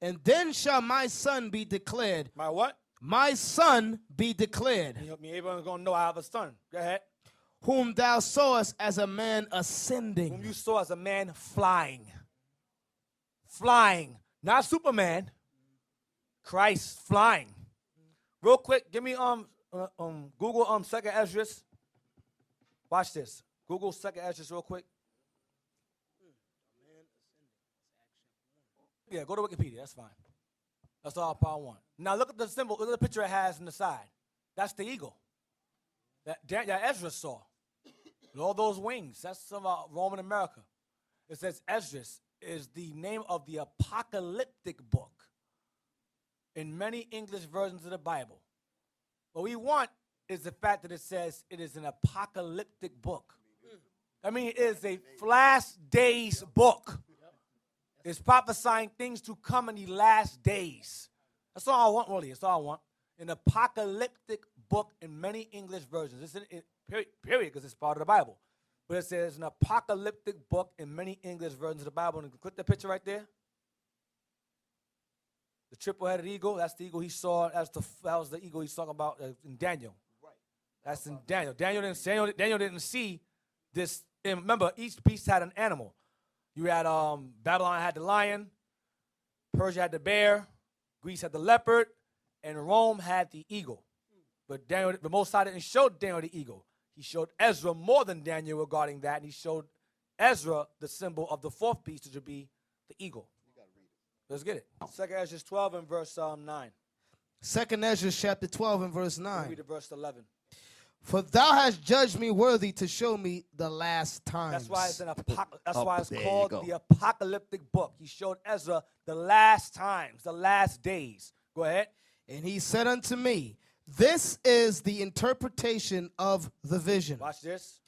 And then shall my son be declared. My what? My son be declared. Everyone's going to know I have a son. Go ahead. Whom thou sawest as a man ascending. Whom you saw as a man flying. Flying. Not Superman. Christ flying. Real quick, give me Google 2nd Esdras. Watch this. Google 2nd Esdras real quick. Yeah, go to Wikipedia. That's fine. That's all Power 1. Now look at the symbol. Look at the picture it has on the side. That's the eagle that Ezra saw. With all those wings. That's about Roman America. It says Esdras is the name of the apocalyptic book in many English versions of the Bible. What we want is the fact that it says it is an apocalyptic book. I mean, it is a last days book. It's prophesying things to come in the last days. That's all I want, really. That's all I want. An apocalyptic book in many English versions. It's period, because it's part of the Bible. But it says an apocalyptic book in many English versions of the Bible. And click the picture right there. The triple-headed eagle, that's the eagle he saw. That was the eagle he's talking about in Daniel. Right. That's in Daniel. Daniel didn't see this. And remember, each beast had an animal. You had Babylon had the lion, Persia had the bear, Greece had the leopard, and Rome had the eagle. But Daniel, the Most High didn't show Daniel the eagle. He showed Ezra more than Daniel regarding that, and he showed Ezra the symbol of the fourth beast, which would be the eagle. Let's get it. 2nd Ezra 12 and verse 9. 2nd Ezra chapter 12 and verse 9. Read the verse 11. For thou hast judged me worthy to show me the last times. That's why it's called the apocalyptic book. He showed Ezra the last times, the last days. Go ahead. And he said unto me, this is the interpretation of the vision. Watch this.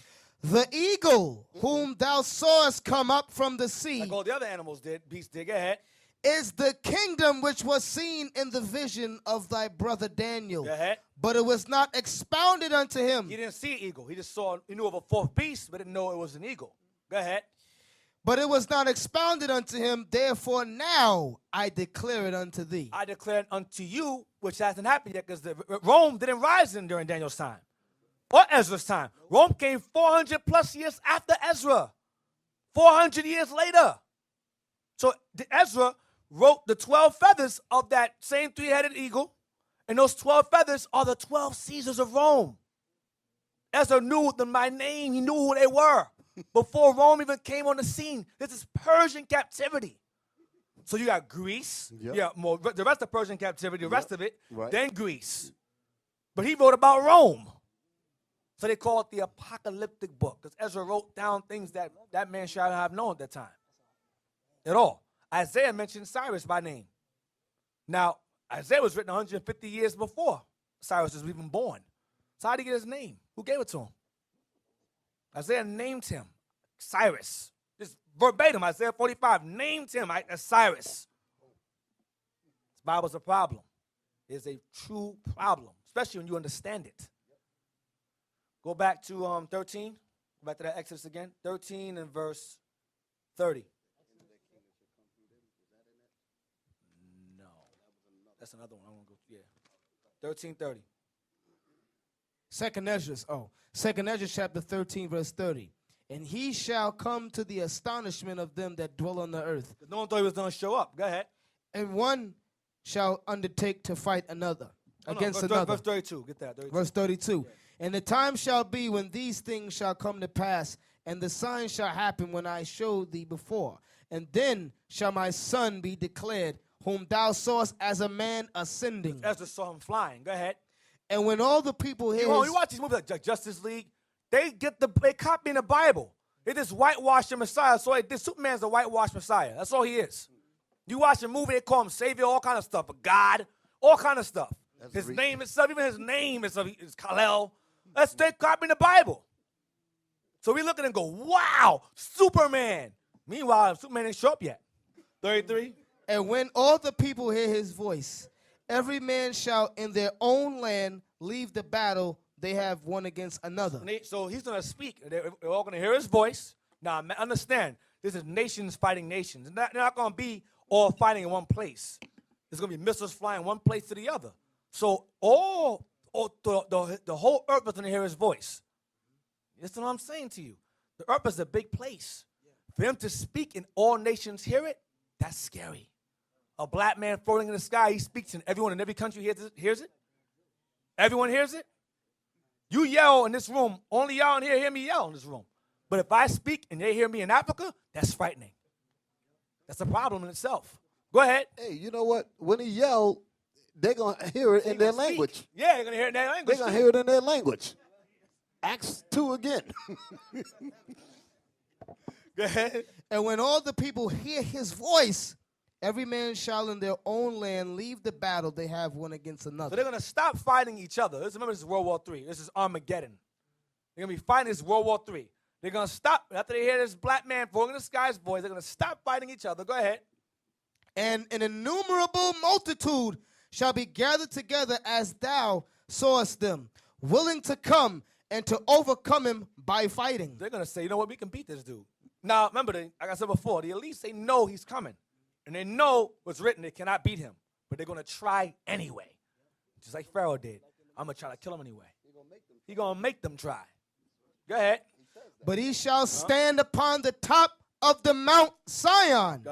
The eagle whom thou sawest come up from the sea, like all the other animals did, beasts did. Go ahead. Is the kingdom which was seen in the vision of thy brother Daniel. Go ahead. But it was not expounded unto him. He didn't see an eagle. He just he knew of a fourth beast, but didn't know it was an eagle. Go ahead. But it was not expounded unto him. Therefore now I declare it unto thee. I declare it unto you, which hasn't happened yet, because Rome didn't rise during Daniel's time or Ezra's time. Rome came 400 plus years after Ezra. 400 years later. So Ezra wrote the 12 feathers of that same three-headed eagle, and those 12 feathers are the 12 Caesars of Rome. Ezra knew them by name. He knew who they were before Rome even came on the scene. This is Persian captivity. So you got Greece, the rest of Persian captivity, the rest of it, then Greece. But he wrote about Rome. So they call it the apocalyptic book, because Ezra wrote down things that man should not have known at that time at all. Isaiah mentioned Cyrus by name. Now, Isaiah was written 150 years before Cyrus was even born. So how did he get his name? Who gave it to him? Isaiah named him Cyrus. Just verbatim, Isaiah 45 named him as Cyrus. This Bible's a problem. It's a true problem, especially when you understand it. Go back to 13. Go back to that Exodus again. 13 and verse 30. No. That's another one. I want to go. Yeah. 13:30. Second Ezra chapter 13, verse 30. And he shall come to the astonishment of them that dwell on the earth. No one thought he was going to show up. Go ahead. And one shall undertake to fight another against verse, another. Verse 32. Get that. 32. Verse 32. And the time shall be when these things shall come to pass, and the sign shall happen when I showed thee before. And then shall my son be declared, whom thou sawest as a man ascending. Ezra saw him flying. Go ahead. And when all the people hear You watch these movies like Justice League, they copying the Bible. They just whitewash the Messiah. So this Superman's the whitewashed Messiah. That's all he is. You watch a movie, they call him Savior, all kind of stuff. A God, all kind of stuff. His name itself, even his name is Kal-El. They're copying the Bible. So we look at it and go, wow, Superman. Meanwhile, Superman ain't show up yet. 33. And when all the people hear his voice, every man shall in their own land leave the battle they have one against another. So he's going to speak. They're all going to hear his voice. Now, understand, this is nations fighting nations. They're not going to be all fighting in one place. There's going to be missiles flying one place to the other. So the whole earth is going to hear his voice. That's what I'm saying to you. The earth is a big place. For him to speak and all nations hear it, that's scary. A black man floating in the sky, he speaks and everyone in every country hears it. Everyone hears it. You yell in this room, only y'all in here hear me yell in this room. But if I speak and they hear me in Africa, that's frightening. That's a problem in itself. Go ahead. Hey, you know what? When he yelled, they're going to hear it in their language. Yeah, they're going to hear it in their language. They're going to hear it in their language. Acts 2 again. Go ahead. And when all the people hear his voice, every man shall in their own land leave the battle they have one against another. So they're going to stop fighting each other. Remember, this is World War III. This is Armageddon. They're going to be fighting this World War III. They're going to stop. After they hear this black man falling in the sky's voice, they're going to stop fighting each other. Go ahead. And an innumerable multitude shall be gathered together as thou sawest them, willing to come and to overcome him by fighting. They're going to say, you know what, we can beat this dude. Now, remember, like I said before, the elites, they know he's coming. And they know what's written, they cannot beat him. But they're going to try anyway. Just like Pharaoh did. I'm going to try to kill him anyway. He's going to make them try. Go ahead. But he shall stand upon the top of the Mount Sion.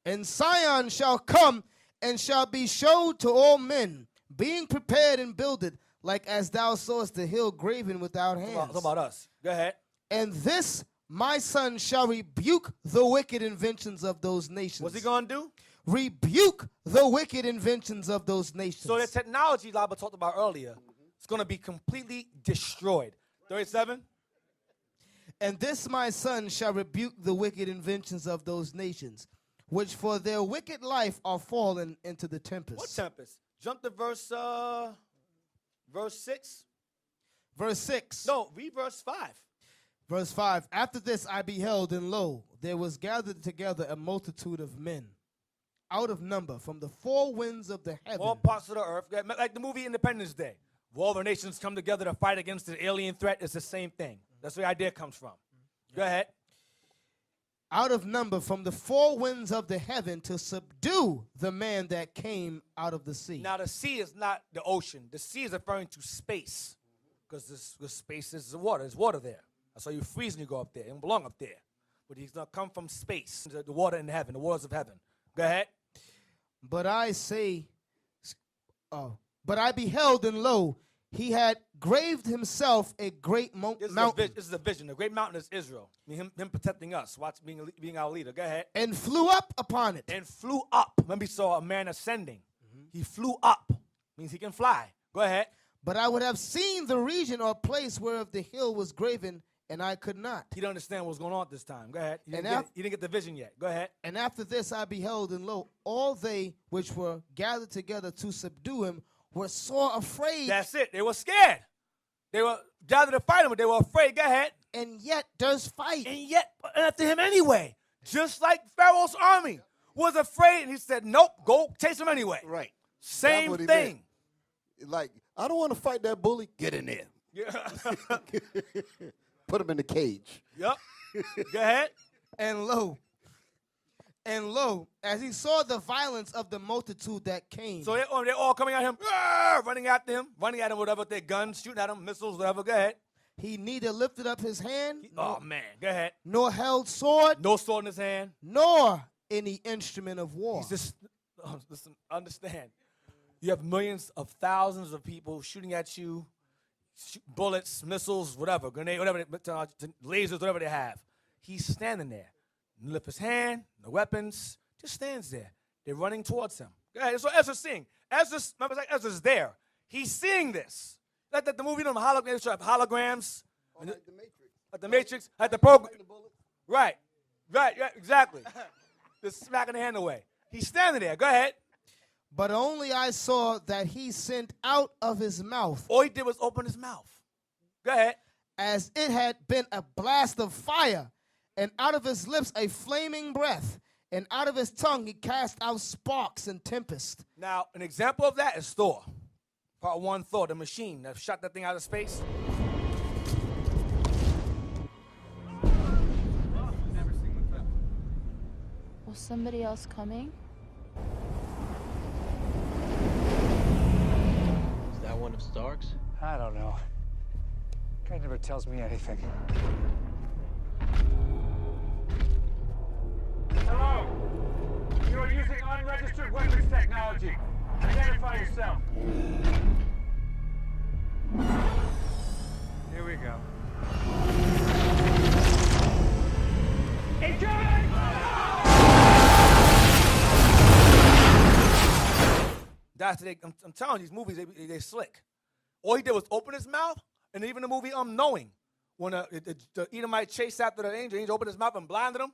And Sion shall come and shall be showed to all men, being prepared and builded, like as thou sawest the hill graven without hands. What about us? Go ahead. And this my son shall rebuke the wicked inventions of those nations. What's he going to do? Rebuke the wicked inventions of those nations. So the technology Laba talked about earlier is going to be completely destroyed. 37. And this my son shall rebuke the wicked inventions of those nations, which for their wicked life are fallen into the tempest. What tempest? Jump to verse 6. Verse 6. No, read verse 5. Verse 5. After this I beheld, and lo, there was gathered together a multitude of men, out of number, from the four winds of the heaven. All parts of the earth. Like the movie Independence Day. All the nations come together to fight against the alien threat. It's the same thing. That's where the idea comes from. Go ahead. Out of number, from the four winds of the heaven, to subdue the man that came out of the sea. Now, the sea is not the ocean. The sea is referring to space. Because this space is the water. There's water there. That's why you freeze when you go up there. You don't belong up there. But he's going to come from space. The water in heaven. The waters of heaven. Go ahead. But I beheld, and lo, he had graved himself a great mountain. This is a vision. The great mountain is Israel. I mean, him protecting us. Watch being our leader. Go ahead. And flew up upon it. And flew up. Remember, he saw a man ascending. He flew up. Means he can fly. Go ahead. But I would have seen the region or place whereof the hill was graven, and I could not. He didn't understand what was going on at this time. Go ahead. He didn't get the vision yet. Go ahead. And after this I beheld, and lo, all they which were gathered together to subdue him were sore afraid. That's it. They were scared. They were gathered to fight him, but they were afraid. Go ahead. And yet does fight. And yet after him anyway. Just like Pharaoh's army was afraid. And he said, nope, go chase him anyway. Right. Same thing. Like, I don't want to fight that bully. Get in there. Yeah. Put him in the cage. Yep. Go ahead. And lo, And lo, as he saw the violence of the multitude that came, So they're all coming at him, running after him, running at him with their guns, shooting at him, missiles, whatever. Go ahead. he neither lifted up his hand, Oh, man. Go ahead. nor held sword, No sword in his hand. nor any instrument of war. He's just, listen, understand. You have millions of thousands of people shooting at you, bullets, missiles, whatever, grenade, whatever, lasers, whatever they have. He's standing there. Lift his hand, no weapons, just stands there. They're running towards him. Go ahead. So Ezra's seeing. Remember, like Ezra's there. He's seeing this. Like the movie, holograms. Like the Matrix. Like the Matrix, like the program. Right, exactly. Just smacking the hand away. He's standing there. Go ahead. But only I saw that he sent out of his mouth, All he did was open his mouth. Go ahead. as it had been a blast of fire, and out of his lips a flaming breath, and out of his tongue he cast out sparks and tempest. Now, an example of that is Thor. Part 1, Thor, the machine that shot that thing out of space. Was somebody else coming? Is that one of Stark's? I don't know. Guy never tells me anything. Hello! You are using unregistered weapons technology. Identify yourself. Here we go. Incoming! I'm telling you, these movies, they slick. All he did was open his mouth, and even the movie Knowing, when the Edomite chased after the angel opened his mouth and blinded him.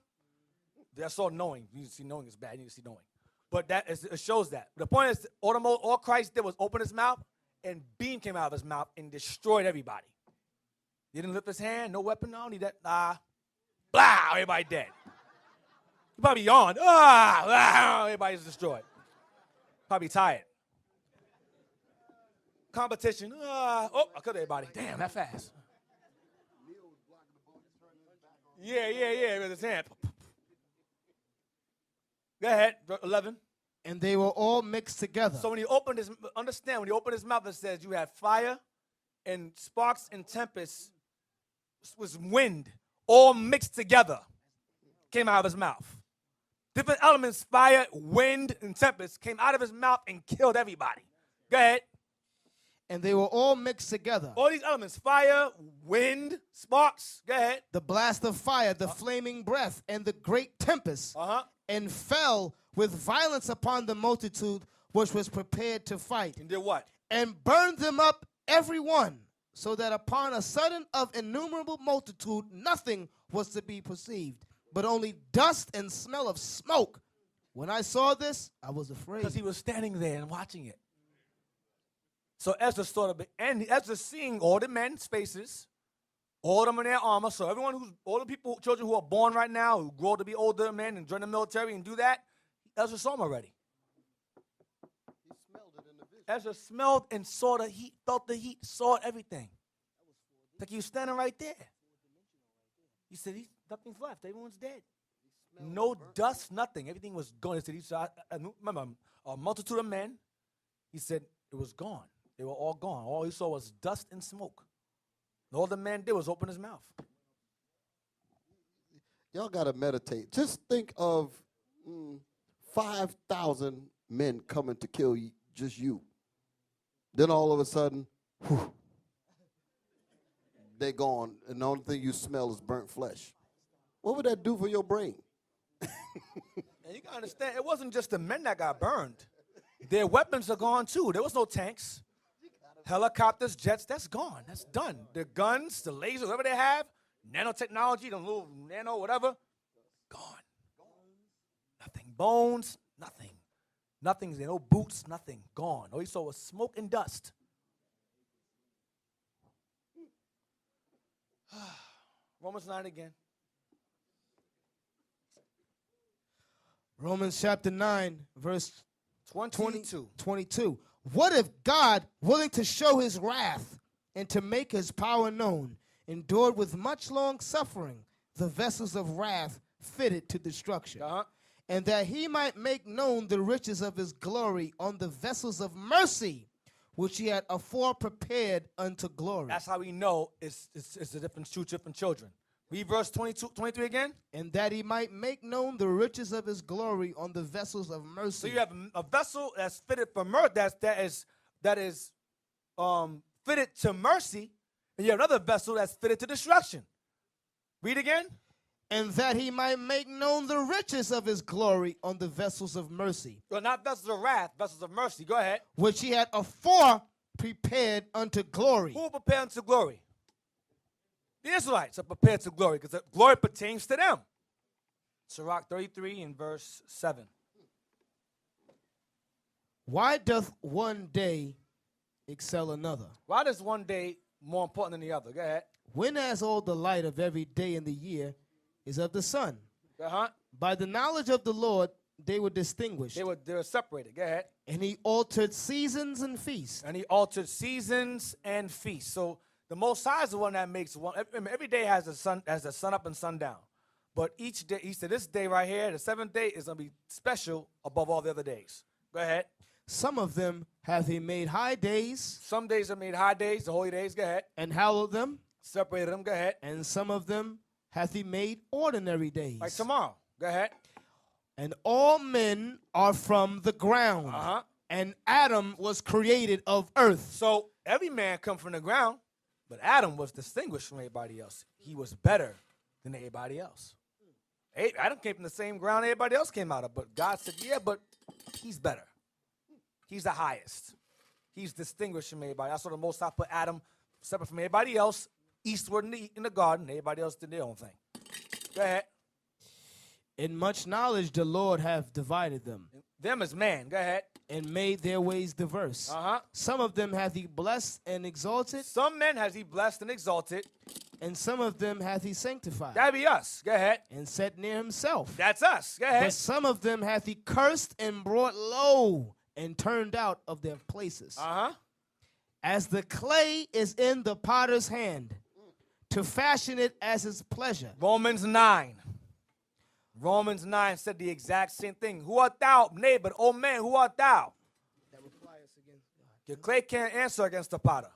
I saw Knowing. You see Knowing is bad. You need to see Knowing. But it shows that. The point is, all Christ did was open his mouth, and beam came out of his mouth and destroyed everybody. He didn't lift his hand, no weapon, no, need that. Blah, everybody dead. He probably yawned. Everybody's destroyed. Probably tired. Competition. I killed everybody. Damn, that fast. Yeah, with his hand. Go ahead, 11. And they were all mixed together. So when he opened his mouth, it says you had fire and sparks and tempest was wind, all mixed together, came out of his mouth. Different elements, fire, wind, and tempest, came out of his mouth and killed everybody. Go ahead. And they were all mixed together. All these elements, fire, wind, sparks, go ahead. The blast of fire, the flaming breath, and the great tempest, and fell with violence upon the multitude which was prepared to fight. And did what? And burned them up every one, so that upon a sudden of innumerable multitude nothing was to be perceived, but only dust and smell of smoke. When I saw this, I was afraid. Because he was standing there and watching it. So Ezra Ezra's seeing all the men's faces, all of them in their armor. So all the children who are born right now, who grow to be older men and join the military and do that, Ezra saw them already. He smelled it in the vision. Ezra smelled and saw the heat, felt the heat, saw everything. Like he was standing right there. He said, nothing's left. Everyone's dead. No dust, nothing. Everything was gone. He said, remember, a multitude of men. He said it was gone. They were all gone. All he saw was dust and smoke. And all the man did was open his mouth. Y'all got to meditate. Just think of 5,000 men coming to kill you, just you. Then all of a sudden, they're gone, and the only thing you smell is burnt flesh. What would that do for your brain? And you got to understand, it wasn't just the men that got burned. Their weapons are gone, too. There was no tanks. Helicopters, jets, that's gone. That's done. The guns, the lasers, whatever they have, nanotechnology, the little nano, whatever, gone. Nothing. Bones, nothing. Nothing's there. No boots, nothing. Gone. All you saw was smoke and dust. Romans 9 again. Romans chapter 9, verse 22. What if God, willing to show his wrath and to make his power known, endured with much long suffering the vessels of wrath fitted to destruction, And that he might make known the riches of his glory on the vessels of mercy, which he had afore prepared unto glory. That's how we know it's a different two different children. Read verse 22, 23 again. And that he might make known the riches of his glory on the vessels of mercy. So you have a vessel that's fitted for mercy, that is fitted to mercy, and you have another vessel that's fitted to destruction. Read again. And that he might make known the riches of his glory on the vessels of mercy. Well, not vessels of wrath, vessels of mercy. Go ahead. Which he had afore prepared unto glory. Who prepared unto glory? The Israelites are prepared to glory because glory pertains to them. Sirach 33 and verse 7. Why doth one day excel another? Why is one day more important than the other? Go ahead. When as all the light of every day in the year is of the sun. Uh-huh. By the knowledge of the Lord they were distinguished. They were separated. Go ahead. And he altered seasons and feasts. And he altered seasons and feasts. So the Most High is the one that makes one. Every day has a sun up and sun down. But each day, he said, this day right here, the seventh day, is going to be special above all the other days. Go ahead. Some of them hath he made high days. Some days are made high days, the holy days. Go ahead. And hallowed them. Separated them. Go ahead. And some of them hath he made ordinary days. Like tomorrow. Go ahead. And all men are from the ground. Uh-huh. And Adam was created of earth. So every man come from the ground, but Adam was distinguished from everybody else. He was better than everybody else. Adam came from the same ground everybody else came out of, but God said, yeah, but he's better. He's the highest. He's distinguished from everybody. That's why the Most High put Adam separate from everybody else, eastward in the garden. Everybody else did their own thing. Go ahead. In much knowledge the Lord hath divided them. Them is man. Go ahead. And made their ways diverse. Uh-huh. Some of them hath he blessed and exalted. Some men has he blessed and exalted. And some of them hath he sanctified. That'd be us. Go ahead. And set near himself. That's us. Go ahead. But some of them hath he cursed and brought low and turned out of their places. Uh-huh. As the clay is in the potter's hand, to fashion it as his pleasure. Romans 9. Romans 9 said the exact same thing. Who art thou, neighbor? Oh man, who art thou? Your clay can't answer against the potter.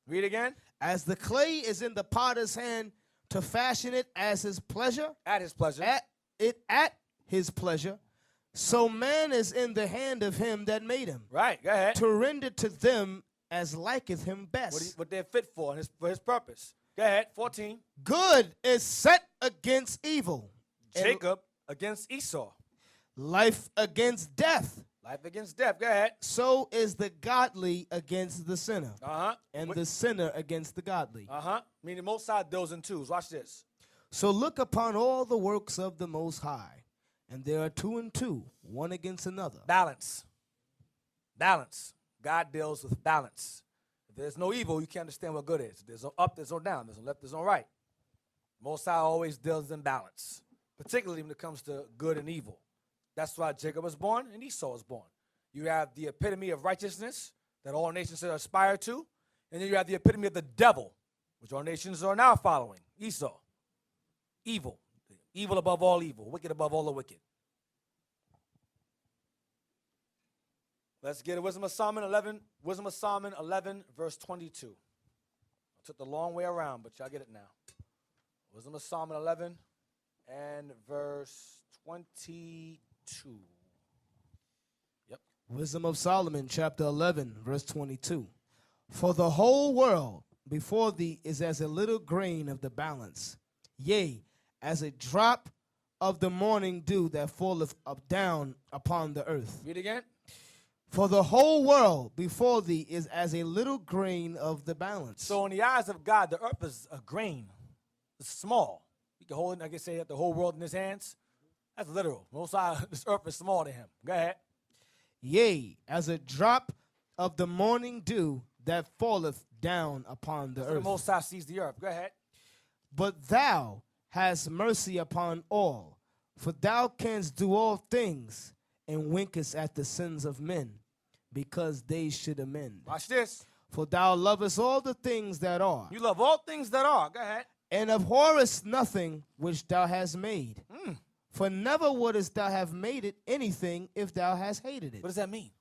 Read again. As the clay is in the potter's hand to fashion it as his pleasure. At his pleasure. At his pleasure. So man is in the hand of him that made him. Right, go ahead. To render to them as liketh him best. What they're fit for his purpose. Go ahead, 14. Good is set against evil. Jacob against Esau. Life against death. Life against death. Go ahead. So is the godly against the sinner. Uh-huh. And the sinner against the godly. Uh-huh. Meaning Most High deals in twos. Watch this. So look upon all the works of the Most High, and there are two and two, one against another. Balance. Balance. God deals with balance. If there's no evil, you can't understand what good is. There's no up, there's no down. There's no left, there's no right. Most High always deals in balance, particularly when it comes to good and evil. That's why Jacob was born and Esau was born. You have the epitome of righteousness that all nations aspire to, and then you have the epitome of the devil, which all nations are now following, Esau. Evil. Evil above all evil. Wicked above all the wicked. Let's get it. Wisdom of Solomon 11. Wisdom of Solomon 11, verse 22. I took the long way around, but y'all get it now. Wisdom of Solomon 11 and verse 22. Yep. Wisdom of Solomon, chapter 11, verse 22. For the whole world before thee is as a little grain of the balance, yea, as a drop of the morning dew that falleth up down upon the earth. Read again. For the whole world before thee is as a little grain of the balance. So in the eyes of God, the earth is a grain. It's small. He can hold it, I can say, the whole world in his hands. That's literal. Most High, this earth is small to him. Go ahead. Yea, as a drop of the morning dew that falleth down upon the So earth. the Most High sees the earth. Go ahead. But thou hast mercy upon all, for thou canst do all things, and winkest at the sins of men, because they should amend. Watch this. For thou lovest all the things that are, You love all things that are. Go ahead. and abhorrest nothing which thou hast made. For never wouldest thou have made it anything if thou hast hated it. What does that mean?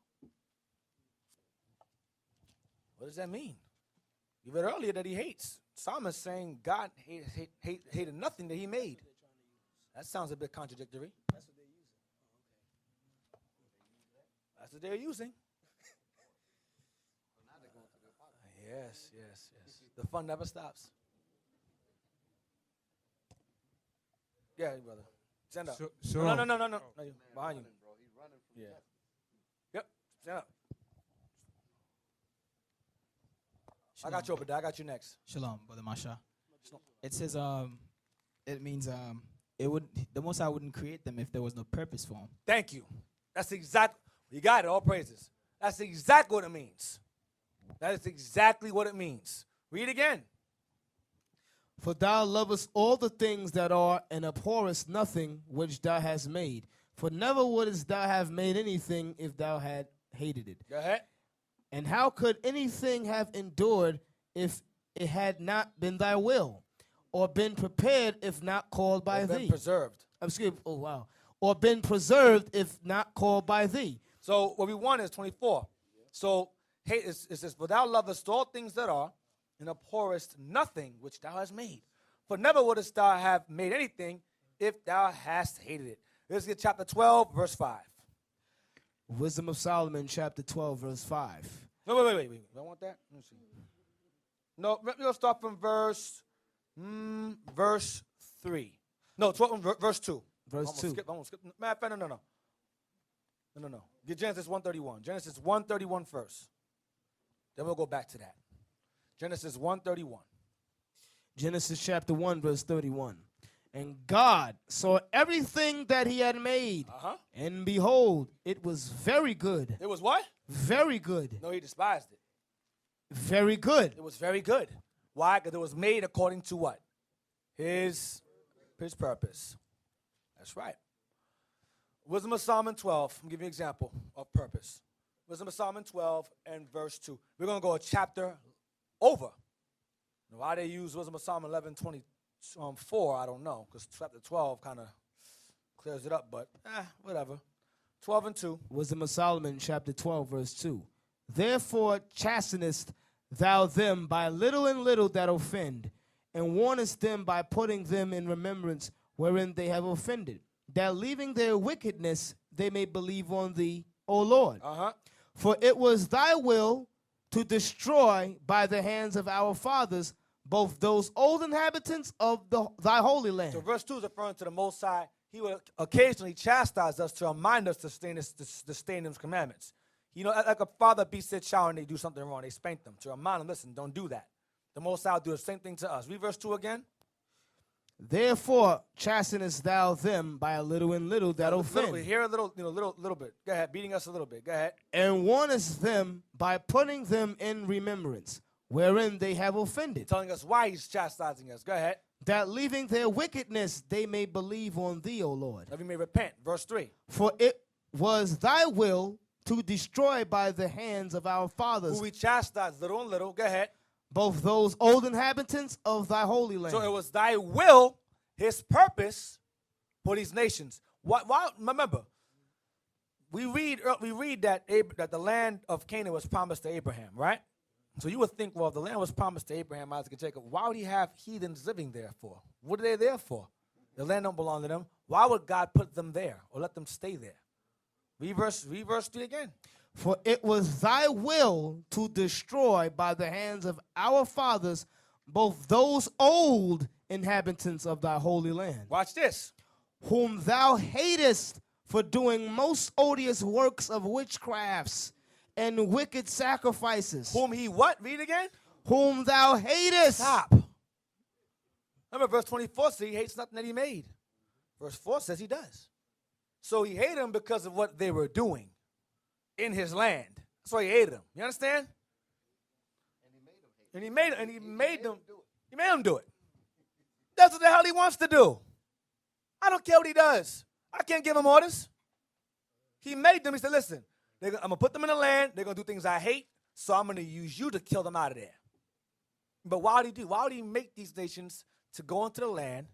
What does that mean? You read earlier that he hates. Psalmist saying God hated nothing that he made. That sounds a bit contradictory. That's what they're using. That's what they're using. Yes, yes, yes. The fun never stops. Yeah, brother. Stand up. No. No, you, behind you. Yeah. Yep. Stand up. I got you over there. I got you next. Shalom, Brother Masha. It says, it means the Most High wouldn't create them if there was no purpose for them. Thank you. That's exact. You got it. All praises. That's exactly what it means. That is exactly what it means. Read again. For thou lovest all the things that are, and abhorrest nothing which thou hast made. For never wouldest thou have made anything if thou had hated it. Go ahead. And how could anything have endured if it had not been thy will, or been prepared if not called by Or thee? been preserved. Excuse me. Oh wow. Or been preserved if not called by thee. So what we want is 24. So hate it says, for thou lovest all things that are, and abhorrest nothing which thou hast made. For never wouldest thou have made anything if thou hast hated it. Let's get chapter 12, verse 5. Wisdom of Solomon, chapter 12, verse 5. No, wait. I want that. Let me see. No, we'll start from verse 3. No, 12, verse 2. Verse 2. I'm gonna skip. Matter of fact, no. Get Genesis 1:31. Genesis 1:31 first. Then we'll go back to that. Genesis 1:31. Genesis chapter 1, verse 31. And God saw everything that he had made, and behold, it was very good. It was what? Very good. No, he despised it. Very good. It was very good. Why? Because it was made according to what? His purpose. That's right. Wisdom of Solomon 12. I'm giving you an example of purpose. Wisdom of Solomon 12 and verse 2. We're going to go a chapter over. Now, why they use Wisdom of Solomon 11:24, I don't know, because chapter 12 kind of clears it up, but whatever. 12 and 2. Wisdom of Solomon, chapter 12, verse 2. Therefore chastenest thou them by little and little that offend, and warnest them by putting them in remembrance wherein they have offended, that leaving their wickedness they may believe on thee, O Lord. For it was thy will to destroy by the hands of our fathers both those old inhabitants of thy holy land. So verse 2 is referring to the Most High. He will occasionally chastise us to remind us to stay in his commandments. You know, like a father beats their child and they do something wrong. They spank them to remind them, listen, don't do that. The Most High will do the same thing to us. Read verse 2 again. Therefore chastenest thou them by a little and little that offend. Here a little bit. Go ahead, beating us a little bit. Go ahead. And warnest them by putting them in remembrance, wherein they have offended. Telling us why he's chastising us. Go ahead. That leaving their wickedness they may believe on thee, O Lord. That we may repent. Verse 3. For it was thy will to destroy by the hands of our fathers who we chastise little and little. Go ahead. Both those old inhabitants of thy holy land. So it was thy will, his purpose for these nations. Why remember, we read that the land of Canaan was promised to Abraham, right? So you would think, well, if the land was promised to Abraham, Isaac, and Jacob, why would he have heathens living there for? What are they there for? The land don't belong to them. Why would God put them there or let them stay there? Read verse 3 again. For it was thy will to destroy by the hands of our fathers both those old inhabitants of thy holy land. Watch this. Whom thou hatest for doing most odious works of witchcrafts and wicked sacrifices. Whom he what? Read again. Whom thou hatest. Stop. Remember verse 24 says he hates nothing that he made. Verse 4 says he does. So he hated them because of what they were doing in his land. That's why he hated them. You understand? And he made them do it. That's what the hell he wants to do. I don't care what he does. I can't give him orders. He made them. He said, listen, I'm going to put them in the land. They're going to do things I hate, so I'm going to use you to kill them out of there. But why would he do? Why would he make these nations to go into the land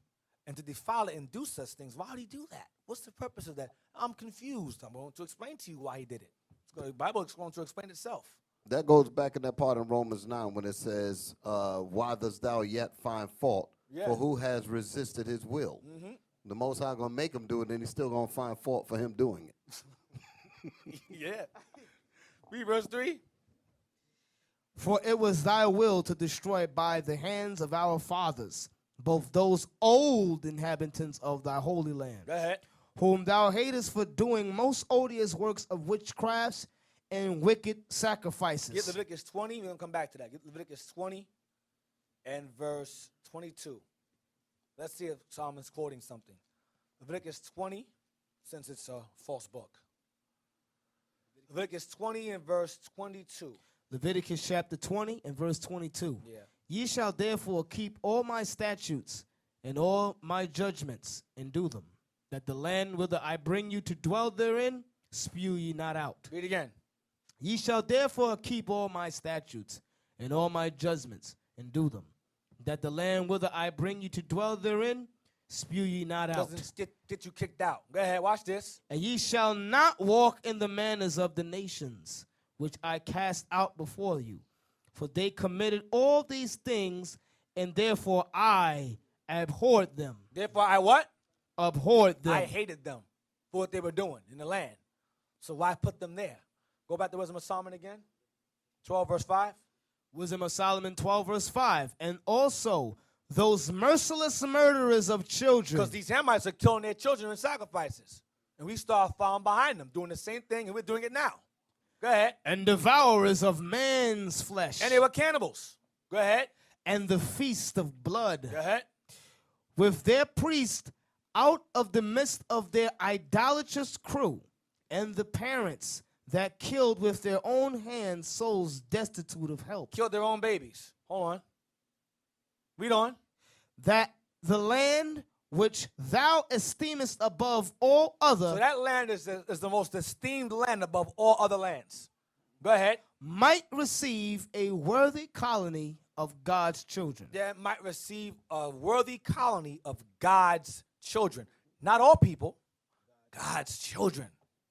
and to defile it and do such things. Why would he do that? What's the purpose of that? I'm confused. I'm going to explain to you why he did it. The Bible is going to explain itself. That goes back in that part in Romans 9 when it says, why dost thou yet find fault? Yeah. For who has resisted his will? The Most High going to make him do it, and he's still going to find fault for him doing it. Yeah. Read verse 3. For it was thy will to destroy by the hands of our fathers both those old inhabitants of thy holy land, Go ahead. whom thou hatest for doing most odious works of witchcrafts and wicked sacrifices. Get Leviticus 20. We're going to come back to that. Get Leviticus 20 and verse 22. Let's see if Solomon's quoting something. Leviticus 20, since it's a false book. Leviticus 20 and verse 22. Leviticus chapter 20 and verse 22. Yeah. Ye shall therefore keep all my statutes and all my judgments and do them, that the land whither I bring you to dwell therein, spew ye not out. Read again. Ye shall therefore keep all my statutes and all my judgments and do them, that the land whither I bring you to dwell therein, spew ye not out. Doesn't get you kicked out. Go ahead, watch this. And ye shall not walk in the manners of the nations, which I cast out before you. For they committed all these things, and therefore I abhorred them. Therefore I what? Abhorred them. I hated them for what they were doing in the land. So why put them there? Go back to Wisdom of Solomon again. 12 verse 5. Wisdom of Solomon 12 verse 5. And also those merciless murderers of children. Because these Hamites are killing their children in sacrifices. And we start following behind them, doing the same thing, and we're doing it now. Go ahead. And devourers of man's flesh. And they were cannibals. Go ahead. And the feast of blood. Go ahead. With their priest out of the midst of their idolatrous crew, and the parents that killed with their own hands souls destitute of help. Killed their own babies. Hold on. Read on. That the land which thou esteemest above all other. So that land is the most esteemed land above all other lands. Go ahead. Might receive a worthy colony of God's children. That might receive a worthy colony of God's children. Not all people. God's children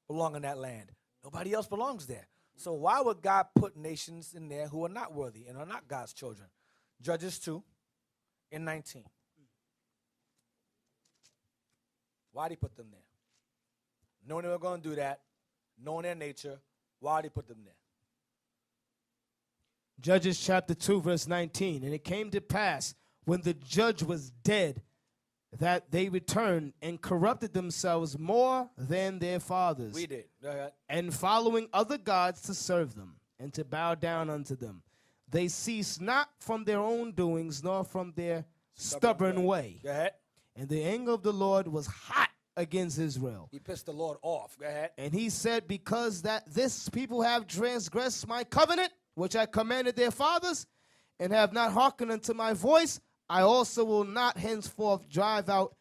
belong in that land. Nobody else belongs there. So why would God put nations in there who are not worthy and are not God's children? Judges 2 and 19. Why did he put them there? Knowing they were going to do that, knowing their nature, why did he put them there? Judges chapter 2 verse 19. And it came to pass when the judge was dead that they returned and corrupted themselves more than their fathers. We did. Go ahead. And following other gods to serve them and to bow down unto them. They ceased not from their own doings nor from their stubborn way. Go ahead. And the anger of the Lord was hot against Israel. He pissed the Lord off. Go ahead. And he said, because that this people have transgressed my covenant, which I commanded their fathers, and have not hearkened unto my voice, I also will not henceforth drive out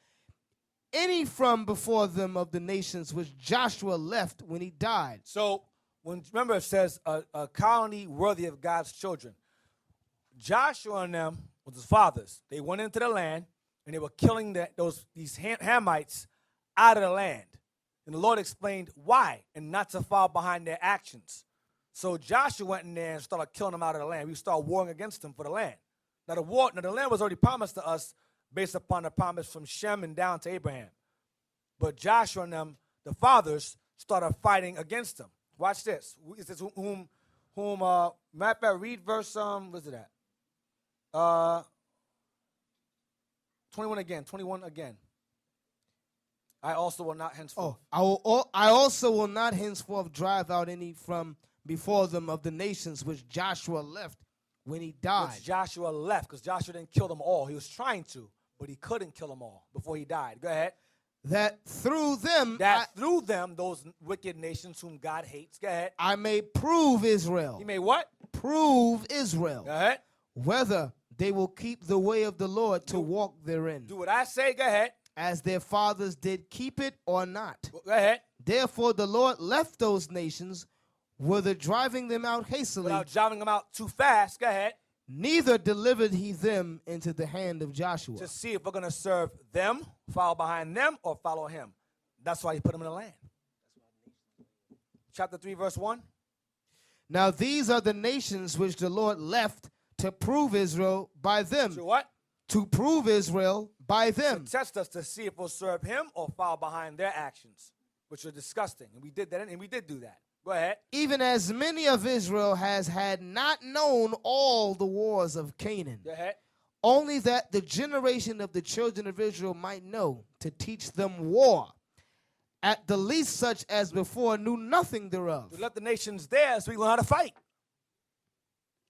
any from before them of the nations which Joshua left when he died. So, remember it says a colony worthy of God's children. Joshua and them was his fathers. They went into the land, and they were killing these Hamites out of the land. And the Lord explained why, and not to fall behind their actions. So Joshua went in there and started killing them out of the land. We started warring against them for the land. Now the land was already promised to us based upon the promise from Shem and down to Abraham. But Joshua and them, the fathers, started fighting against them. Watch this. It says, matter of fact, read verse, what's it at? 21 again. I also will not henceforth. I also will not henceforth drive out any from before them of the nations which Joshua left when he died. Which Joshua left, because Joshua didn't kill them all. He was trying to, but he couldn't kill them all before he died. Go ahead. That through them, those wicked nations whom God hates. Go ahead. I may prove Israel. He may what? Prove Israel. Go ahead. Whether they will keep the way of the Lord to walk therein. Do what I say. Go ahead. As their fathers did keep it or not. Go ahead. Therefore the Lord left those nations, whether driving them out hastily. Without driving them out too fast. Go ahead. Neither delivered he them into the hand of Joshua. To see if we're going to serve them, follow behind them, or follow him. That's why he put them in the land. Chapter 3, verse 1. Now these are the nations which the Lord left to prove Israel by them. To what? To prove Israel by them. To test us to see if we'll serve him or follow behind their actions, which are disgusting. And we did that, and we did do that. Go ahead. Even as many of Israel had not known all the wars of Canaan. Go ahead. Only that the generation of the children of Israel might know, to teach them war. At the least such as before knew nothing thereof. We left the nations there so we learn how to fight.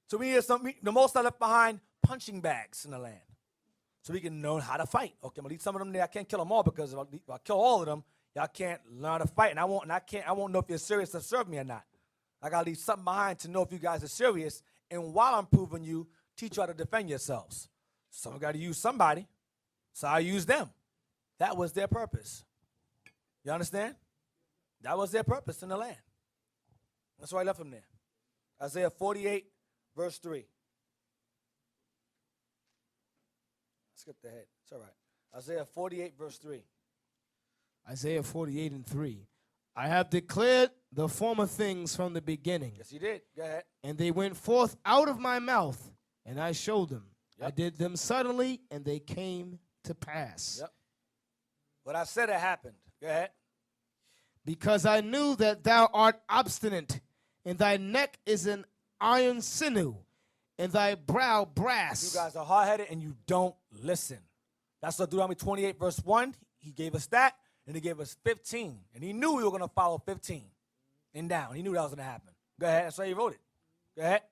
So we needed the most I left behind punching bags in the land. So we can know how to fight. Okay, I'm gonna leave some of them there. I can't kill them all because if I kill all of them, y'all can't learn how to fight. And I won't know if you're serious to serve me or not. I gotta leave something behind to know if you guys are serious. And while I'm proving you, teach you how to defend yourselves. So I gotta use somebody. So I use them. That was their purpose. You understand? That was their purpose in the land. That's why I left them there. Isaiah 48, verse 3. Skip the head. It's all right. Isaiah 48, verse 3. Isaiah 48 and 3. I have declared the former things from the beginning. Yes, you did. Go ahead. And they went forth out of my mouth, and I showed them. Yep. I did them suddenly, and they came to pass. Yep. What I said it happened. Go ahead. Because I knew that thou art obstinate, and thy neck is an iron sinew, and thy brow brass. You guys are hard-headed and you don't listen. That's what Deuteronomy 28, verse 1. He gave us that, and he gave us 15. And he knew we were going to follow 15 and down. He knew that was going to happen. Go ahead. That's why he wrote it. Go ahead.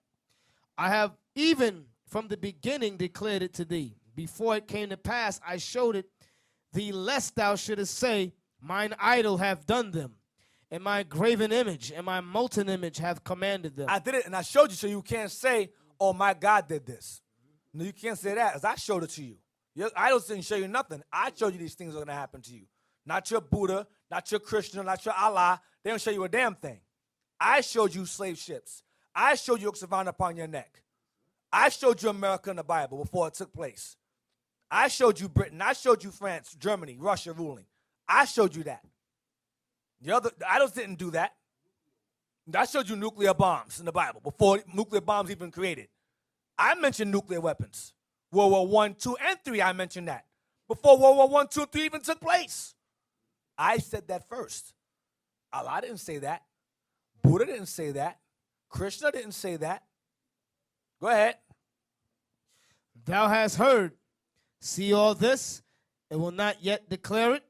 I have even from the beginning declared it to thee. Before it came to pass, I showed it thee, lest thou shouldest say, mine idol hath done them, and my graven image and my molten image hath commanded them. I did it, and I showed you, so you can't say, oh, my God did this. No, you can't say that, as I showed it to you. Your idols didn't show you nothing. I showed you these things are going to happen to you. Not your Buddha, not your Krishna, not your Allah. They don't show you a damn thing. I showed you slave ships. I showed you yokes of iron upon your neck. I showed you America in the Bible before it took place. I showed you Britain. I showed you France, Germany, Russia ruling. I showed you that. The idols didn't do that. I showed you nuclear bombs in the Bible before nuclear bombs even created. I mentioned nuclear weapons. World War I, II, and III, I mentioned that. Before World War I, II, and III even took place. I said that first. Allah didn't say that. Buddha didn't say that. Krishna didn't say that. Go ahead. Thou hast heard, see all this, and will not yet declare it.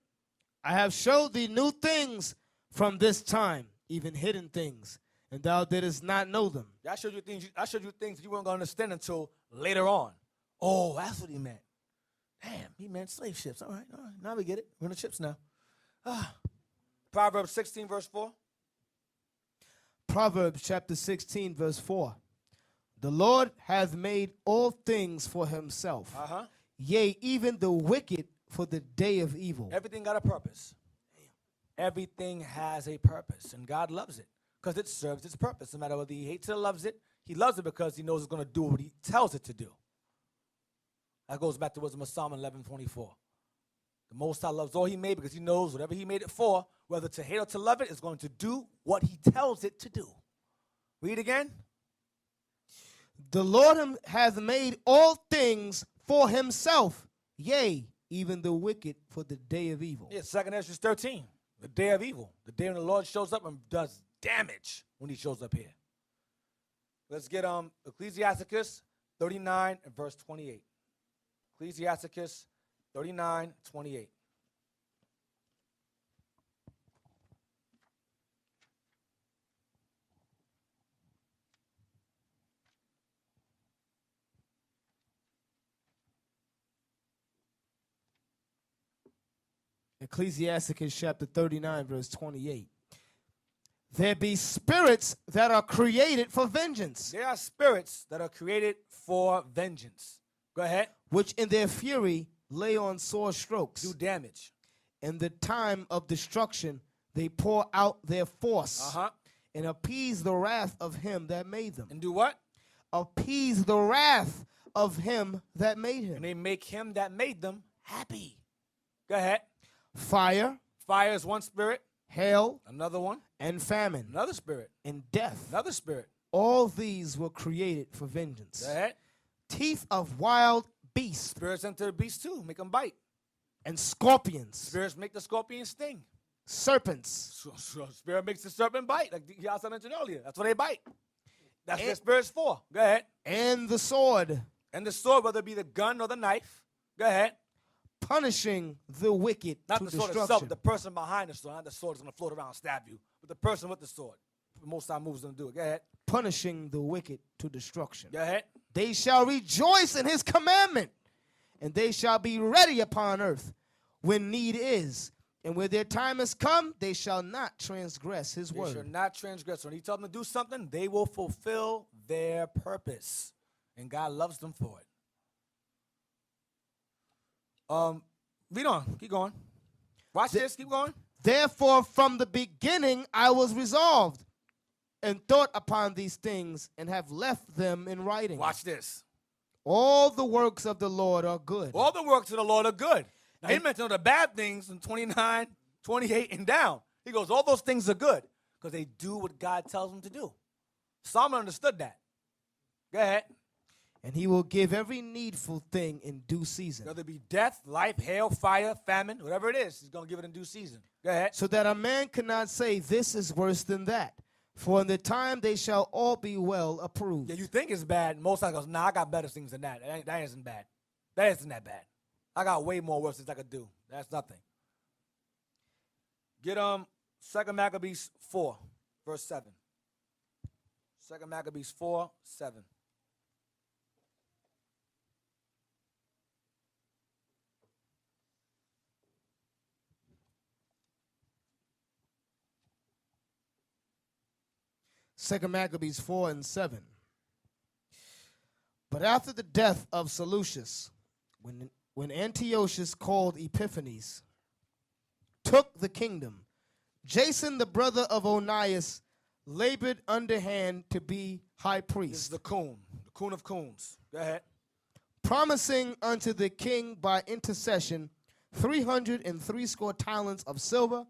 I have showed thee new things from this time, even hidden things, and thou didst not know them. I showed you things you weren't going to understand until later on. Oh, that's what he meant. Damn, he meant slave ships. All right. Now we get it. We're in the ships now. Proverbs 16, verse 4. Proverbs chapter 16, verse 4. The Lord hath made all things for himself. Yea, even the wicked for the day of evil. Everything got a purpose. Everything has a purpose, and God loves it because it serves its purpose. No matter whether he hates it or loves it, he loves it because he knows it's going to do what he tells it to do. That goes back to wisdom of Psalm 11:24. The Most High loves all he made because he knows whatever he made it for, whether to hate or to love it, is going to do what he tells it to do. Read again. The Lord hath made all things for himself, yea, even the wicked for the day of evil. Yeah, 2 Ezra 13, the day of evil. The day when the Lord shows up and does damage when he shows up here. Let's get Ecclesiasticus 39 and verse 28. Ecclesiasticus 39, 28. Ecclesiasticus chapter 39, verse 28. There be spirits that are created for vengeance. There are spirits that are created for vengeance. Go ahead. Which in their fury lay on sore strokes. Do damage. In the time of destruction they pour out their force and appease the wrath of him that made them. And do what? appease the wrath of him that made And him. they make him that made them happy. Go ahead. Fire, Fire is one spirit. hail, Another one. and famine, Another spirit. and death. Another spirit. All these were created for vengeance. Go ahead. Teeth of wild beasts Spirits enter the beast too. Make them bite. and scorpions, Spirits make the scorpion sting. serpents, So spirit makes the serpent bite. Like y'all mentioned earlier. That's what they bite. That's what And- spirit's for. Go ahead. and the sword, And the sword, whether it be the gun or the knife. Go ahead. punishing the wicked Not to the sword destruction. itself, the person behind the sword. Not the sword is going to float around and stab you. But the person with the sword. Most time moves them to do it. Go ahead. Punishing the wicked to destruction. Go ahead. They shall rejoice in his commandment, and they shall be ready upon earth when need is. And when their time has come, they shall not transgress his They shall word. not transgress. When he tells them to do something, they will fulfill their purpose. And God loves them for it. Read on. Keep going. Watch this. Keep going. Therefore, from the beginning I was resolved and thought upon these things and have left them in writing. Watch this. All the works of the Lord are good. All the works of the Lord are good. Now, he mentioned the bad things in 29, 28, and down. He goes, all those things are good because they do what God tells them to do. Solomon understood that. Go ahead. And he will give every needful thing in due season. Whether it be death, life, hail, fire, famine, whatever it is, he's going to give it in due season. Go ahead. So that a man cannot say, this is worse than that. For in the time they shall all be well approved. Yeah, you think it's bad. Most times goes, nah, I got better things than that. That isn't bad. That isn't that bad. I got way more worse things I could do. That's nothing. Get 2 Maccabees 4, verse 7. 2 Maccabees 4, 7. Second Maccabees 4 and 7. But after the death of Seleucus, when Antiochus called Epiphanes, took the kingdom, Jason, the brother of Onias, labored underhand to be high This is priest, the coon of coons. Go ahead. promising unto the king by intercession 360 talents of silver,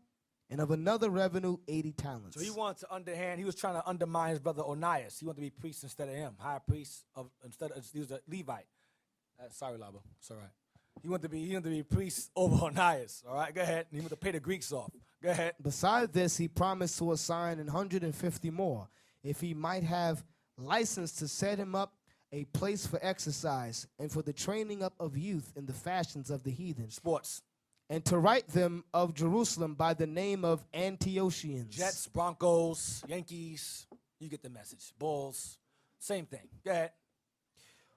and of another revenue 80 talents. So he wanted to underhand. He was trying to undermine his brother Onias. He wanted to be priest instead of him, high priest he was a Levite. Sorry, Laba. It's all right. He wanted to be priest over Onias. All right, go ahead. And he wanted to pay the Greeks off. Go ahead. Besides this, he promised to assign 150 more, if he might have license to set him up a place for exercise and for the training up of youth in the fashions of the heathen, Sports. and to write them of Jerusalem by the name of Antiochians. Jets, Broncos, Yankees. You get the message. Bulls. Same thing. Go ahead.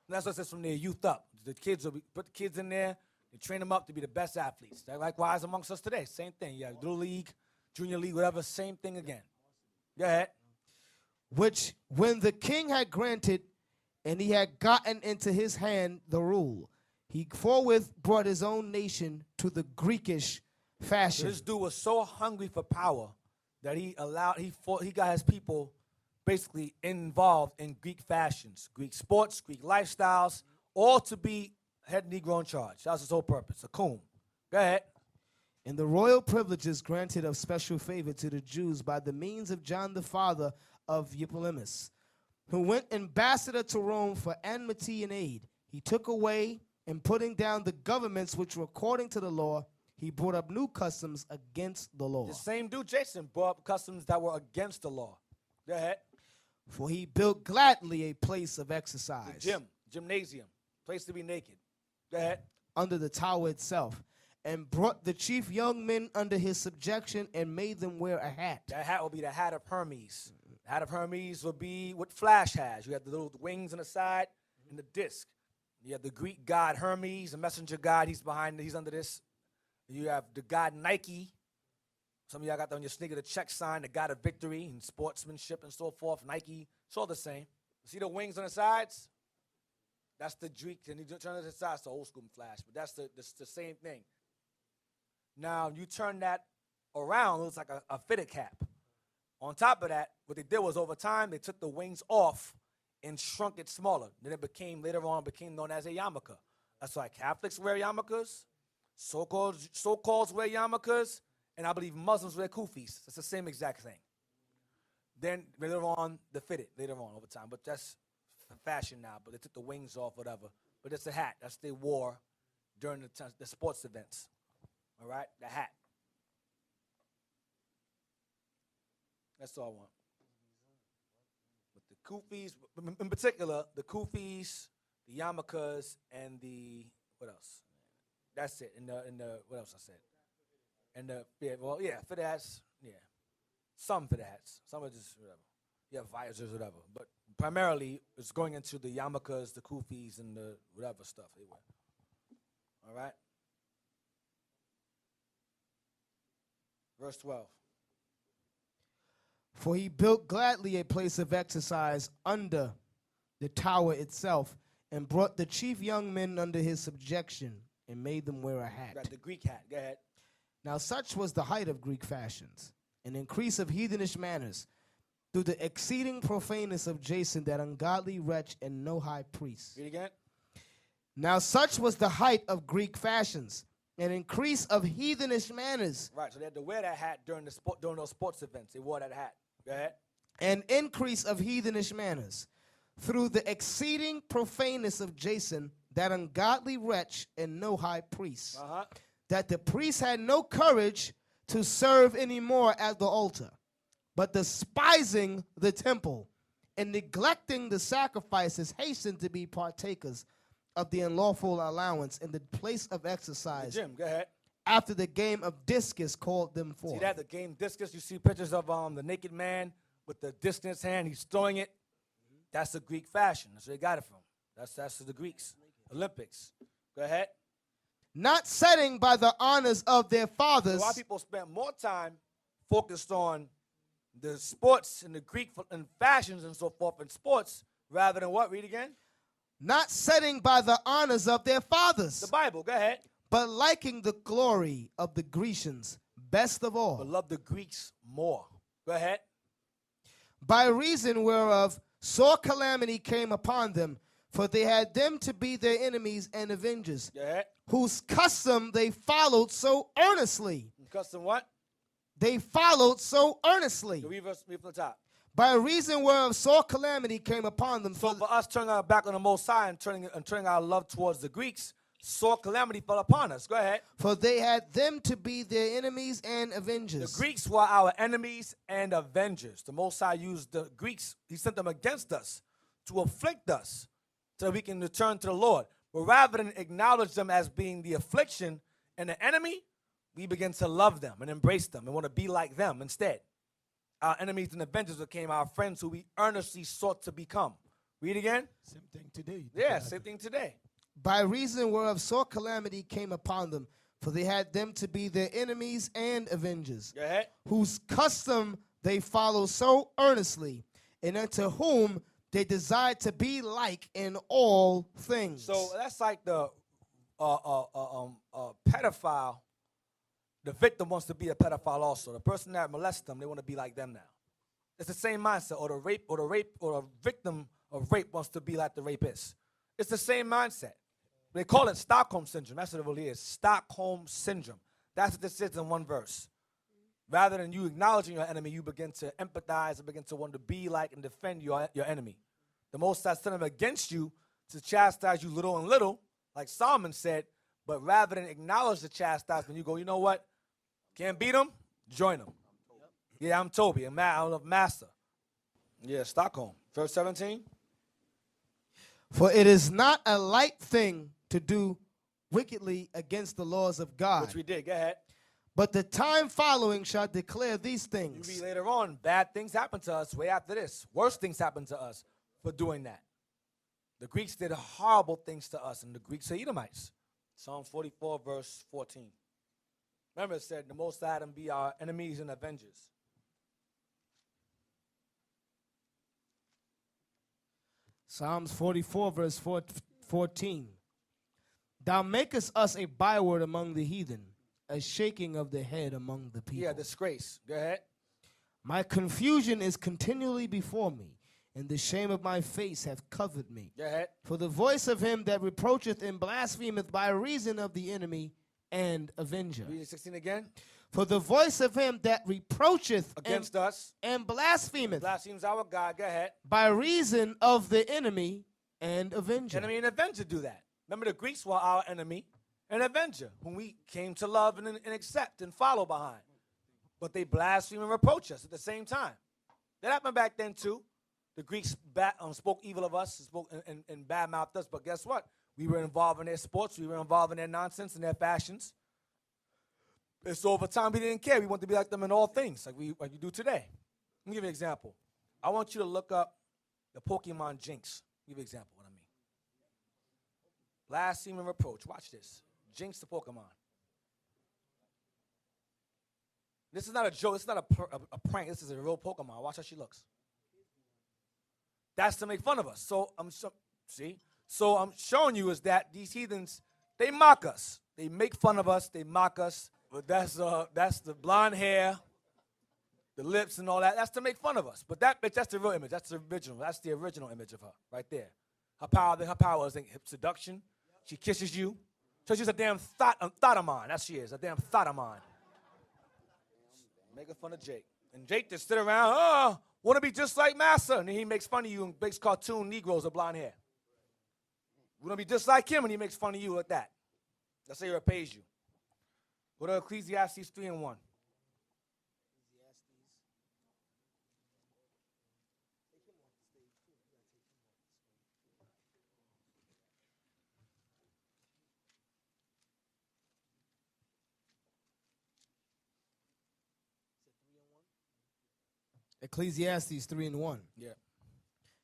And that's what it says from their youth up. The kids will put the kids in there. They train them up to be the best athletes. That likewise amongst us today. Same thing. You have little league, junior league, whatever. Same thing again. Go ahead. Which, when the king had granted, and he had gotten into his hand the rule, he forthwith brought his own nation to the Greekish So fashion. this dude was so hungry for power that he got his people basically involved in Greek fashions, Greek sports, Greek lifestyles, all to be head Negro in charge. That was his whole purpose. A coon. Go ahead. And the royal privileges granted of special favor to the Jews by the means of John the father of Eupolemus, who went ambassador to Rome for enmity and aid. He took away and putting down the governments which were according to the law, he brought up new customs against the law. The same dude, Jason, brought up customs that were against the law. Go ahead. For he built gladly a place of exercise The gymnasium, place to be naked. Go ahead. under the tower itself, and brought the chief young men under his subjection and made them wear a hat. That hat will be the hat of Hermes. The hat of Hermes will be what Flash has. You have the little wings on the side and the disc. You have the Greek god Hermes, the messenger god. He's under this. You have the god Nike. Some of y'all got that on your sneaker, the check sign, the god of victory and sportsmanship and so forth. Nike, it's all the same. See the wings on the sides? That's the Greek. And you turn it to the side, it's the old school Flash, but that's the same thing. Now, you turn that around, it looks like a fitted cap. On top of that, what they did was over time, they took the wings off and shrunk it smaller. Then it became, later on, became known as a yarmulke. That's why Catholics wear yarmulkes, so-called wear yarmulkes, and I believe Muslims wear kufis. It's the same exact thing. Then later on, the fitted, later on over time. But that's fashion now, but they took the wings off, whatever. But it's a hat. That's they wore during the sports events. All right? The hat. That's all I want. But the kufis, in particular, the kufis, the yarmulkes, and the, what else? That's it. And the what else I said? And the, fitted hats, yeah. Some fitted hats. Some are just whatever. Yeah, visors, whatever. But primarily, it's going into the yarmulkes, the kufis, and the whatever stuff they wear. All right? Verse 12. For he built gladly a place of exercise under the tower itself, and brought the chief young men under his subjection, and made them wear a hat. Got the Greek hat. Go ahead. Now such was the height of Greek fashions, an increase of heathenish manners, through the exceeding profaneness of Jason, that ungodly wretch and no high priest. Read again. Now such was the height of Greek fashions, an increase of heathenish manners. Right, so they had to wear that hat during those sports events. They wore that hat. Go ahead. An increase of heathenish manners, through the exceeding profaneness of Jason, that ungodly wretch and no high priest. That the priest had no courage to serve anymore at the altar, but despising the temple and neglecting the sacrifices, hastened to be partakers of the unlawful allowance in the place of exercise. Jim, go ahead. After the game of discus called them forth. See that, the game discus? You see pictures of the naked man with the disc in his hand. He's throwing it. That's the Greek fashion. That's where they got it from. That's the Greeks. Olympics. Go ahead. Not setting by the honors of their fathers. A lot of people spend more time focused on the sports and the Greek and fashions and so forth in sports rather than what? Read again. Not setting by the honors of their fathers. The Bible. Go ahead. But liking the glory of the Grecians best of all. But love the Greeks more. Go ahead. By reason whereof sore calamity came upon them, for they had them to be their enemies and avengers, whose custom they followed so earnestly. Custom what? They followed so earnestly. Read from the top. By reason whereof sore calamity came upon them. So for us turning our back on the Most High and turning our love towards the Greeks, sore calamity fell upon us. Go ahead. For they had them to be their enemies and avengers. The Greeks were our enemies and avengers. The Most High used the Greeks. He sent them against us to afflict us so that we can return to the Lord. But rather than acknowledge them as being the affliction and the enemy, we begin to love them and embrace them and want to be like them instead. Our enemies and avengers became our friends who we earnestly sought to become. Read again. Same thing today. Yeah, same thing today. By reason whereof sore calamity came upon them, for they had them to be their enemies and avengers, Go ahead. whose custom they follow so earnestly, and unto whom they desired to be like in all things. So that's like the pedophile. The victim wants to be a pedophile also. The person that molests them, they want to be like them now. It's the same mindset. Or the victim of rape wants to be like the rapist. It's the same mindset. They call it Stockholm Syndrome. That's what it really is. Stockholm Syndrome. That's what this is in one verse. Rather than you acknowledging your enemy, you begin to empathize and begin to want to be like and defend your enemy. The Most High sent him against you to chastise you little and little, like Solomon said, but rather than acknowledge the chastisement, you go, you know what? Can't beat him? Join him. Yeah, I'm Toby. I love Master. Yeah, Stockholm. Verse 17. For it is not a light thing to do wickedly against the laws of God. Which we did. Go ahead. But the time following shall declare these You things. read later on, bad things happen to us way after this. Worse things happen to us for doing that. The Greeks did horrible things to us, and the Greeks are Edomites. Psalm 44, verse 14. Remember, it said, the Most High them be our enemies and avengers. Psalms 44, verse 14. Thou makest us a byword among the heathen, a shaking of the head among the people. Yeah, disgrace. Go ahead. My confusion is continually before me, and the shame of my face hath covered me. Go ahead. For the voice of him that reproacheth and blasphemeth by reason of the enemy and avenger. Read 16 again. For the voice of him that reproacheth Against us. and blasphemeth Blasphemes our God. Go ahead. by reason of the enemy and avenger. Enemy and avenger do that. Remember, the Greeks were our enemy and avenger, whom we came to love and accept and follow behind. But they blaspheme and reproach us at the same time. That happened back then too. The Greeks spoke evil of us, spoke and bad-mouthed us. But guess what? We were involved in their sports. We were involved in their nonsense and their fashions. And so over time, we didn't care. We wanted to be like them in all things, like we do today. Let me give you an example. I want you to look up the Pokemon Jinx. Give you an example of what I mean. Blaspheme and reproach. Watch this. Jinx the Pokemon. This is not a joke. This is not a prank. This is a real Pokemon. Watch how she looks. That's to make fun of us. So I'm showing you is that these heathens, they mock us. They make fun of us. They mock us. But that's the blonde hair, the lips and all that. That's to make fun of us. But that's the real image. That's the original. That's the original image of her right there. Her power is seduction. She kisses you. So she's a damn thought of mine. That's she is. A damn thought of mine. Making fun of Jake. And Jake just sit around, want to be just like Massa. And then he makes fun of you and makes cartoon Negroes with blonde hair. Want to be just like him, and he makes fun of you with that. That's how he repays you. Go to Ecclesiastes 3:1. Ecclesiastes 3:1. Yeah.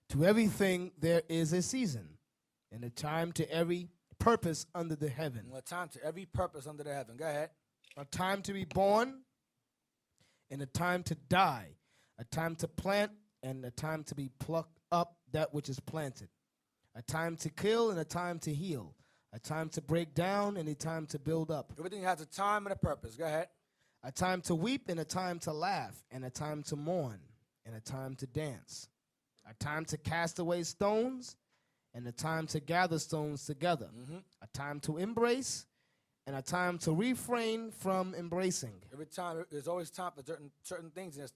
To everything there is a season, and a time to every purpose under the heaven. A time to every purpose under the heaven. Go ahead. A time to be born, and a time to die. A time to plant, and a time to be plucked up that which is planted. A time to kill, and a time to heal. A time to break down, and a time to build up. Everything has a time and a purpose. Go ahead. A time to weep, and a time to laugh, and a time to mourn, and a time to dance. A time to cast away stones, and a time to gather stones together. A time to embrace, and a time to refrain from embracing. Every time, there's always time for certain things, and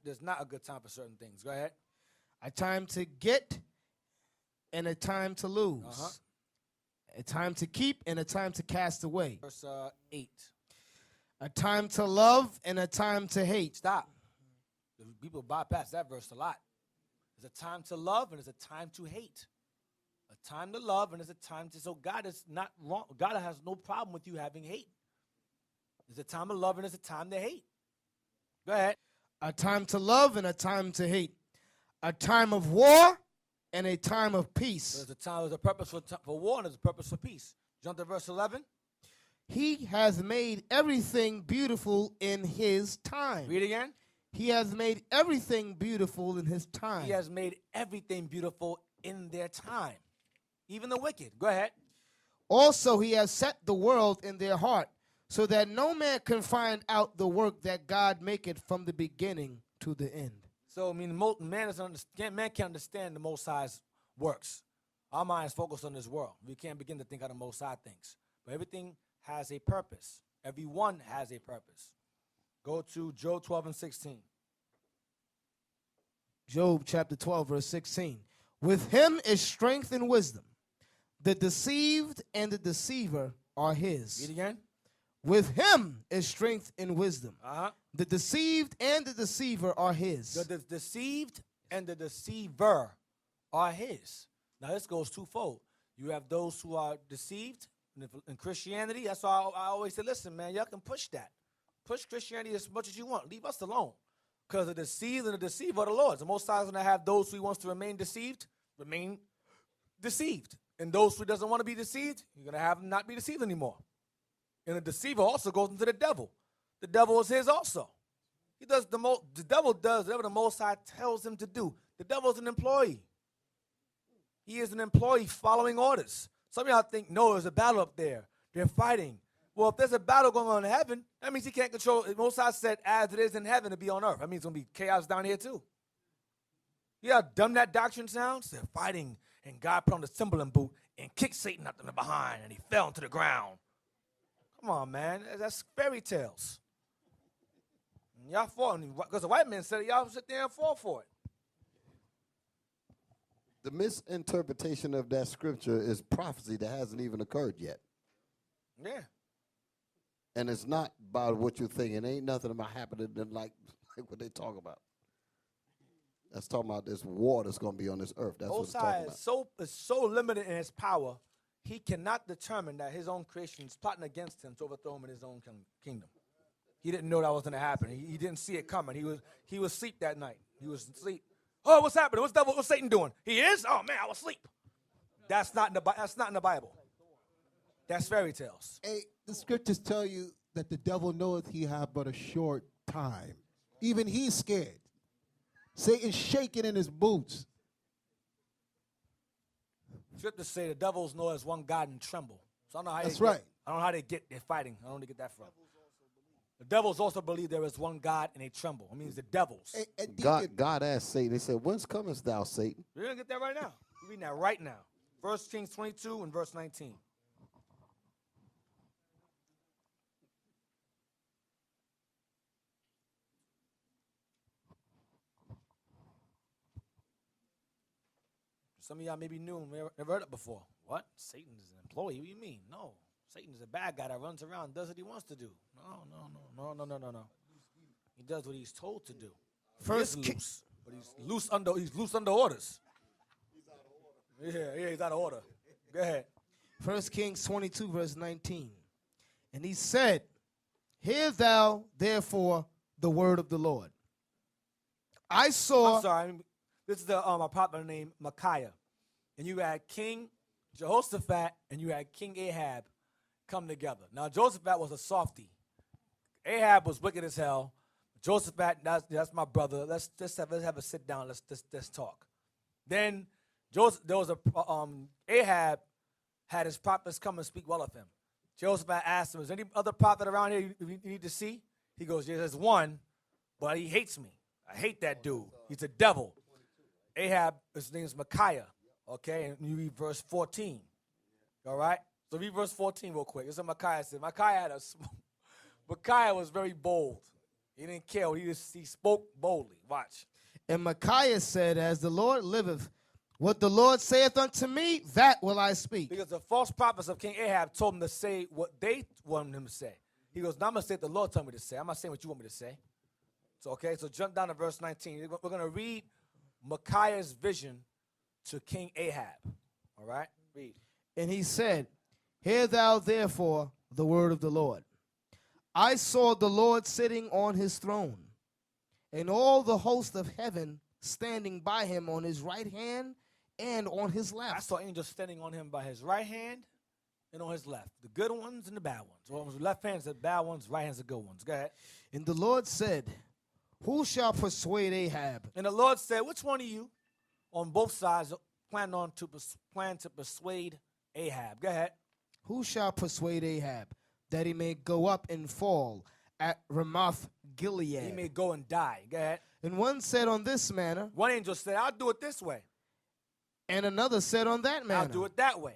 there's not a good time for certain things. Go ahead. A time to get, and a time to lose. A time to keep, and a time to cast away. Verse 8. A time to love, and a time to hate. Stop. People bypass that verse a lot. There's a time to love, and there's a time to hate. A time to love, and there's a time to... So God is not wrong. God has no problem with you having hate. There's a time to love, and there's a time to hate. Go ahead. A time to love, and a time to hate. A time of war, and a time of peace. There's a purpose for war, and there's a purpose for peace. Jump to verse 11. He has made everything beautiful in his time. Read again. He has made everything beautiful in his time. He has made everything beautiful in their time. Even the wicked. Go ahead. Also, he has set the world in their heart, so that no man can find out the work that God maketh from the beginning to the end. So, I mean, man can't understand the Most High's works. Our mind is focused on this world. We can't begin to think how the Most High thinks. But everything has a purpose. Everyone has a purpose. Go to Job 12:16. Job chapter 12, verse 16. With him is strength and wisdom. The deceived and the deceiver are his. Read again. With him is strength and wisdom. Uh-huh. The deceived and the deceiver are his. The deceived and the deceiver are his. Now, this goes twofold. You have those who are deceived in Christianity. That's why I always say, listen, man, y'all can push that. Push Christianity as much as you want. Leave us alone. Because the deceived and the deceiver are the Lord's. The Most High is going to have those who wants to remain deceived. And those who doesn't want to be deceived, you're going to have them not be deceived anymore. And the deceiver also goes into the devil. The devil is his also. He does the devil does whatever the Most High tells him to do. The devil is an employee. He is an employee following orders. Some of y'all think, no, there's a battle up there. They're fighting. Well, if there's a battle going on in heaven, that means he can't control it. Most High said, as it is in heaven, to be on earth. That means it's going to be chaos down here too. You know how dumb that doctrine sounds? They're fighting, and God put on the cymbal and boot and kicked Satan up in the behind, and he fell into the ground. Come on, man. That's fairy tales. And y'all fought, because the white men said it, y'all sit there and fall for it. The misinterpretation of that scripture is prophecy that hasn't even occurred yet. Yeah. And it's not about what you think. It ain't nothing about happening like what they talk about. That's talking about this war that's going to be on this earth. That's what it's talking about. Is so limited in his power, he cannot determine that his own creation is plotting against him to overthrow him in his own kingdom. He didn't know that was going to happen. He didn't see it coming. He was asleep that night. He was asleep. Oh, what's happening? What's Satan doing? He is? Oh man, I was asleep. That's not in the Bible. That's fairy tales. Hey, the scriptures tell you that the devil knoweth he have but a short time. Even he's scared. Satan's shaking in his boots. Scriptures say the devils know there's one God and tremble. So I don't know how That's they right. I don't know how they're fighting. I don't know where they get that from. The devils also believe there is one God and they tremble. It means the devils. God asked Satan, he said, whence comest thou, Satan? We're going to get that right now. We're reading that right now. 1 Kings 22 and verse 19. Some of y'all may be new and never heard it before. What? Satan is an employee? What do you mean? No. Satan is a bad guy that runs around and does what he wants to do. No. He does what he's told to do. First He is loose, but he's loose under orders. Yeah, he's out of order. Go ahead. 1 Kings 22, verse 19. And he said, hear thou, therefore, the word of the Lord. I'm sorry. This is a prophet named Micaiah. And you had King Jehoshaphat and you had King Ahab come together. Now, Jehoshaphat was a softie. Ahab was wicked as hell. Jehoshaphat, that's my brother. Let's have a sit down. Let's talk. Then there was Ahab had his prophets come and speak well of him. Jehoshaphat asked him, is there any other prophet around here you need to see? He goes, yeah, there's one, but he hates me. I hate that dude. He's a devil. Ahab, his name is Micaiah. Okay, and you read verse 14. All right? So read verse 14 real quick. This is what Micaiah said. Micaiah was very bold. He didn't care. He spoke boldly. Watch. And Micaiah said, as the Lord liveth, what the Lord saith unto me, that will I speak. Because the false prophets of King Ahab told him to say what they wanted him to say. He goes, no, I'm going to say what the Lord told me to say. I'm not saying what you want me to say. So, okay, so jump down to verse 19. We're going to read Micaiah's vision to King Ahab. All right? Read. And he said, hear thou therefore the word of the Lord. I saw the Lord sitting on his throne, and all the host of heaven standing by him on his right hand and on his left. I saw angels standing on him by his right hand and on his left. The good ones and the bad ones. Well, the left hand's the bad ones, right hand's the good ones. Go ahead. And the Lord said, who shall persuade Ahab? And the Lord said, which one of you on both sides plan to persuade Ahab? Go ahead. Who shall persuade Ahab that he may go up and fall at Ramoth Gilead? He may go and die. Go ahead. And one said on this manner. One angel said, I'll do it this way. And another said on that manner. I'll do it that way.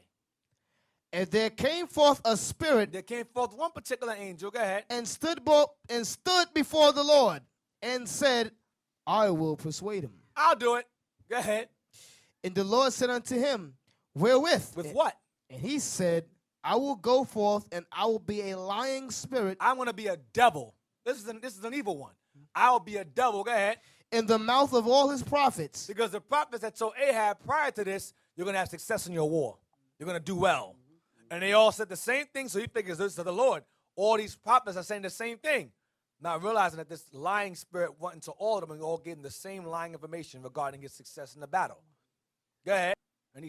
And there came forth a spirit. There came forth one particular angel. Go ahead. And stood before the Lord and said, I will persuade him. I'll do it. Go ahead. And the Lord said unto him, wherewith? With what? And he said, I will go forth and I will be a lying spirit. I'm going to be a devil. This is an evil one. I'll be a devil. Go ahead. In the mouth of all his prophets. Because the prophets that told Ahab prior to this, you're going to have success in your war. You're going to do well. And they all said the same thing, so he figures this is the Lord. All these prophets are saying the same thing. Not realizing that this lying spirit went into all of them and all gave them the same lying information regarding his success in the battle. Go ahead. And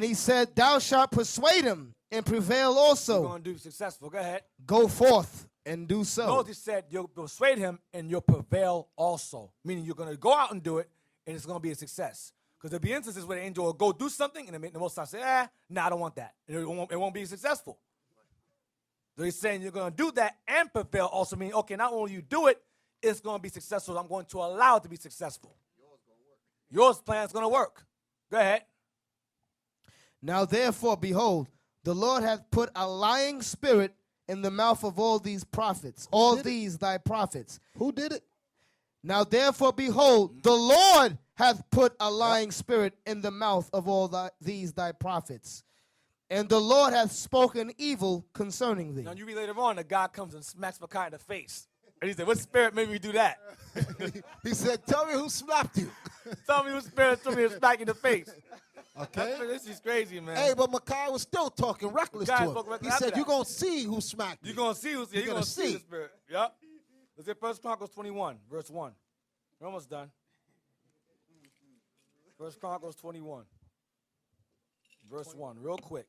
he said, thou shalt persuade him and prevail also. You're going to do successful. Go ahead. Go forth and do so. Notice he said, you'll persuade him and you'll prevail also. Meaning you're going to go out and do it and it's going to be a success. Because there'll be instances where the angel will go do something and the Most High say, I don't want that. And it won't be successful. So he's saying you're going to do that and prevail also, meaning, okay, not only you do it, it's going to be successful. I'm going to allow it to be successful. Yours plan's going to work. Go ahead. Now therefore, behold, the Lord hath put a lying spirit in the mouth of all these prophets, all these thy prophets. Who did it? Now therefore, behold, the Lord hath put a lying spirit in the mouth of all these thy prophets. And the Lord hath spoken evil concerning thee. Now you read later on, the guy comes and smacks Micaiah in the face. And he said, what spirit made me do that? He said, tell me who slapped you. Tell me what spirit told me to smack you in the face. Okay. This is crazy, man. Hey, but Micaiah was still talking reckless Micaiah to spoke him. reckless He after said, that. you're going to see who smacked you. You're going to see who's You're going gonna to see see. the spirit. Yep. Let's get 1 Chronicles 21, verse 1. We're almost done. 1 Chronicles 21, verse 1, real quick.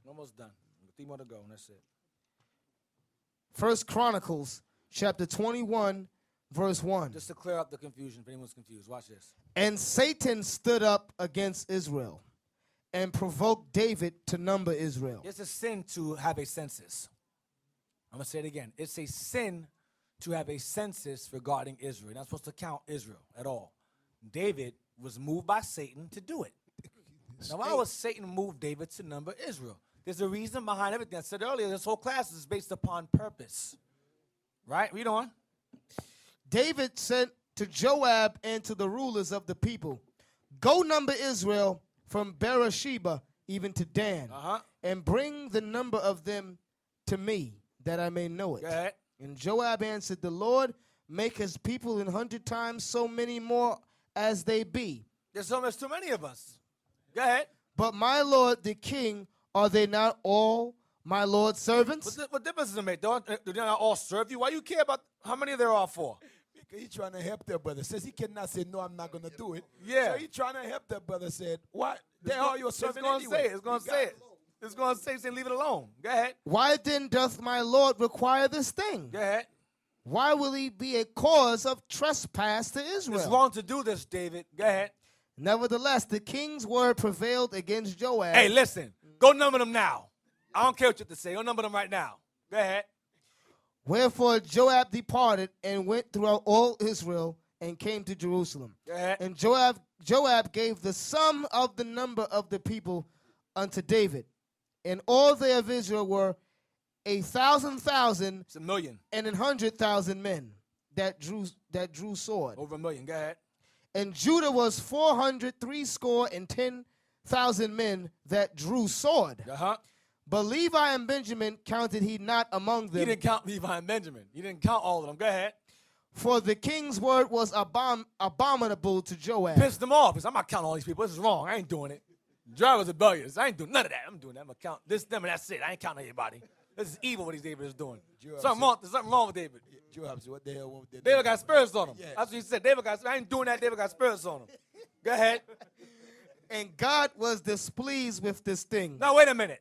We're almost done. 3 more to go, and that's it. 1 Chronicles chapter 21, verse 1. Just to clear up the confusion, if anyone's confused, watch this. And Satan stood up against Israel and provoked David to number Israel. It's a sin to have a census. I'm going to say it again. It's a sin to have a census regarding Israel. You're not supposed to count Israel at all. David was moved by Satan to do it. Now, why was Satan move David to number Israel? There's a reason behind everything. I said earlier, this whole class is based upon purpose. Right? Read on. David sent to Joab and to the rulers of the people, go number Israel from Beersheba even to Dan, and bring the number of them to me, that I may know it. Go ahead. And Joab answered, the Lord make his people 100 times so many more as they be. There's almost too many of us. Go ahead. But my lord the king, are they not all my lord's servants? What difference does it make? Do they not all serve you? Why you care about how many there are for? Because he's trying to help that brother. Says he cannot say, no, I'm not going to do it. Yeah. So he's trying to help that brother. Said, what? They are your servant It's going to anyway. say it. It's going to say it. It's going to say, leave it alone. Go ahead. Why then doth my lord require this thing? Go ahead. Why will he be a cause of trespass to Israel? It's wrong to do this, David. Go ahead. Nevertheless, the king's word prevailed against Joab. Hey, listen. Go number them now. I don't care what you have to say. Go number them right now. Go ahead. Wherefore Joab departed and went throughout all Israel and came to Jerusalem. Go ahead. And Joab gave the sum of the number of the people unto David. And all they of Israel were 1,000,000. It's 1,000,000. And 100,000 men that drew sword. Over 1,000,000. Go ahead. And Judah was 410,000 men that drew sword. But Levi and Benjamin counted he not among them. He didn't count Levi and Benjamin. He didn't count all of them. Go ahead. For the king's word was abominable to Joab. Pissed them off. Because I'm not counting all these people. This is wrong. I ain't doing it. Joab was rebellious. I ain't doing none of that. I'm doing that. I'm going to count this, them, and that's it. I ain't counting anybody. This is evil what David is doing. There's something wrong with David. Joab said, what the hell wrong with David got spirits on him. Yeah. That's what he said. David got. I ain't doing that. David got spirits on him. Go ahead. And God was displeased with this thing. Now, wait a minute.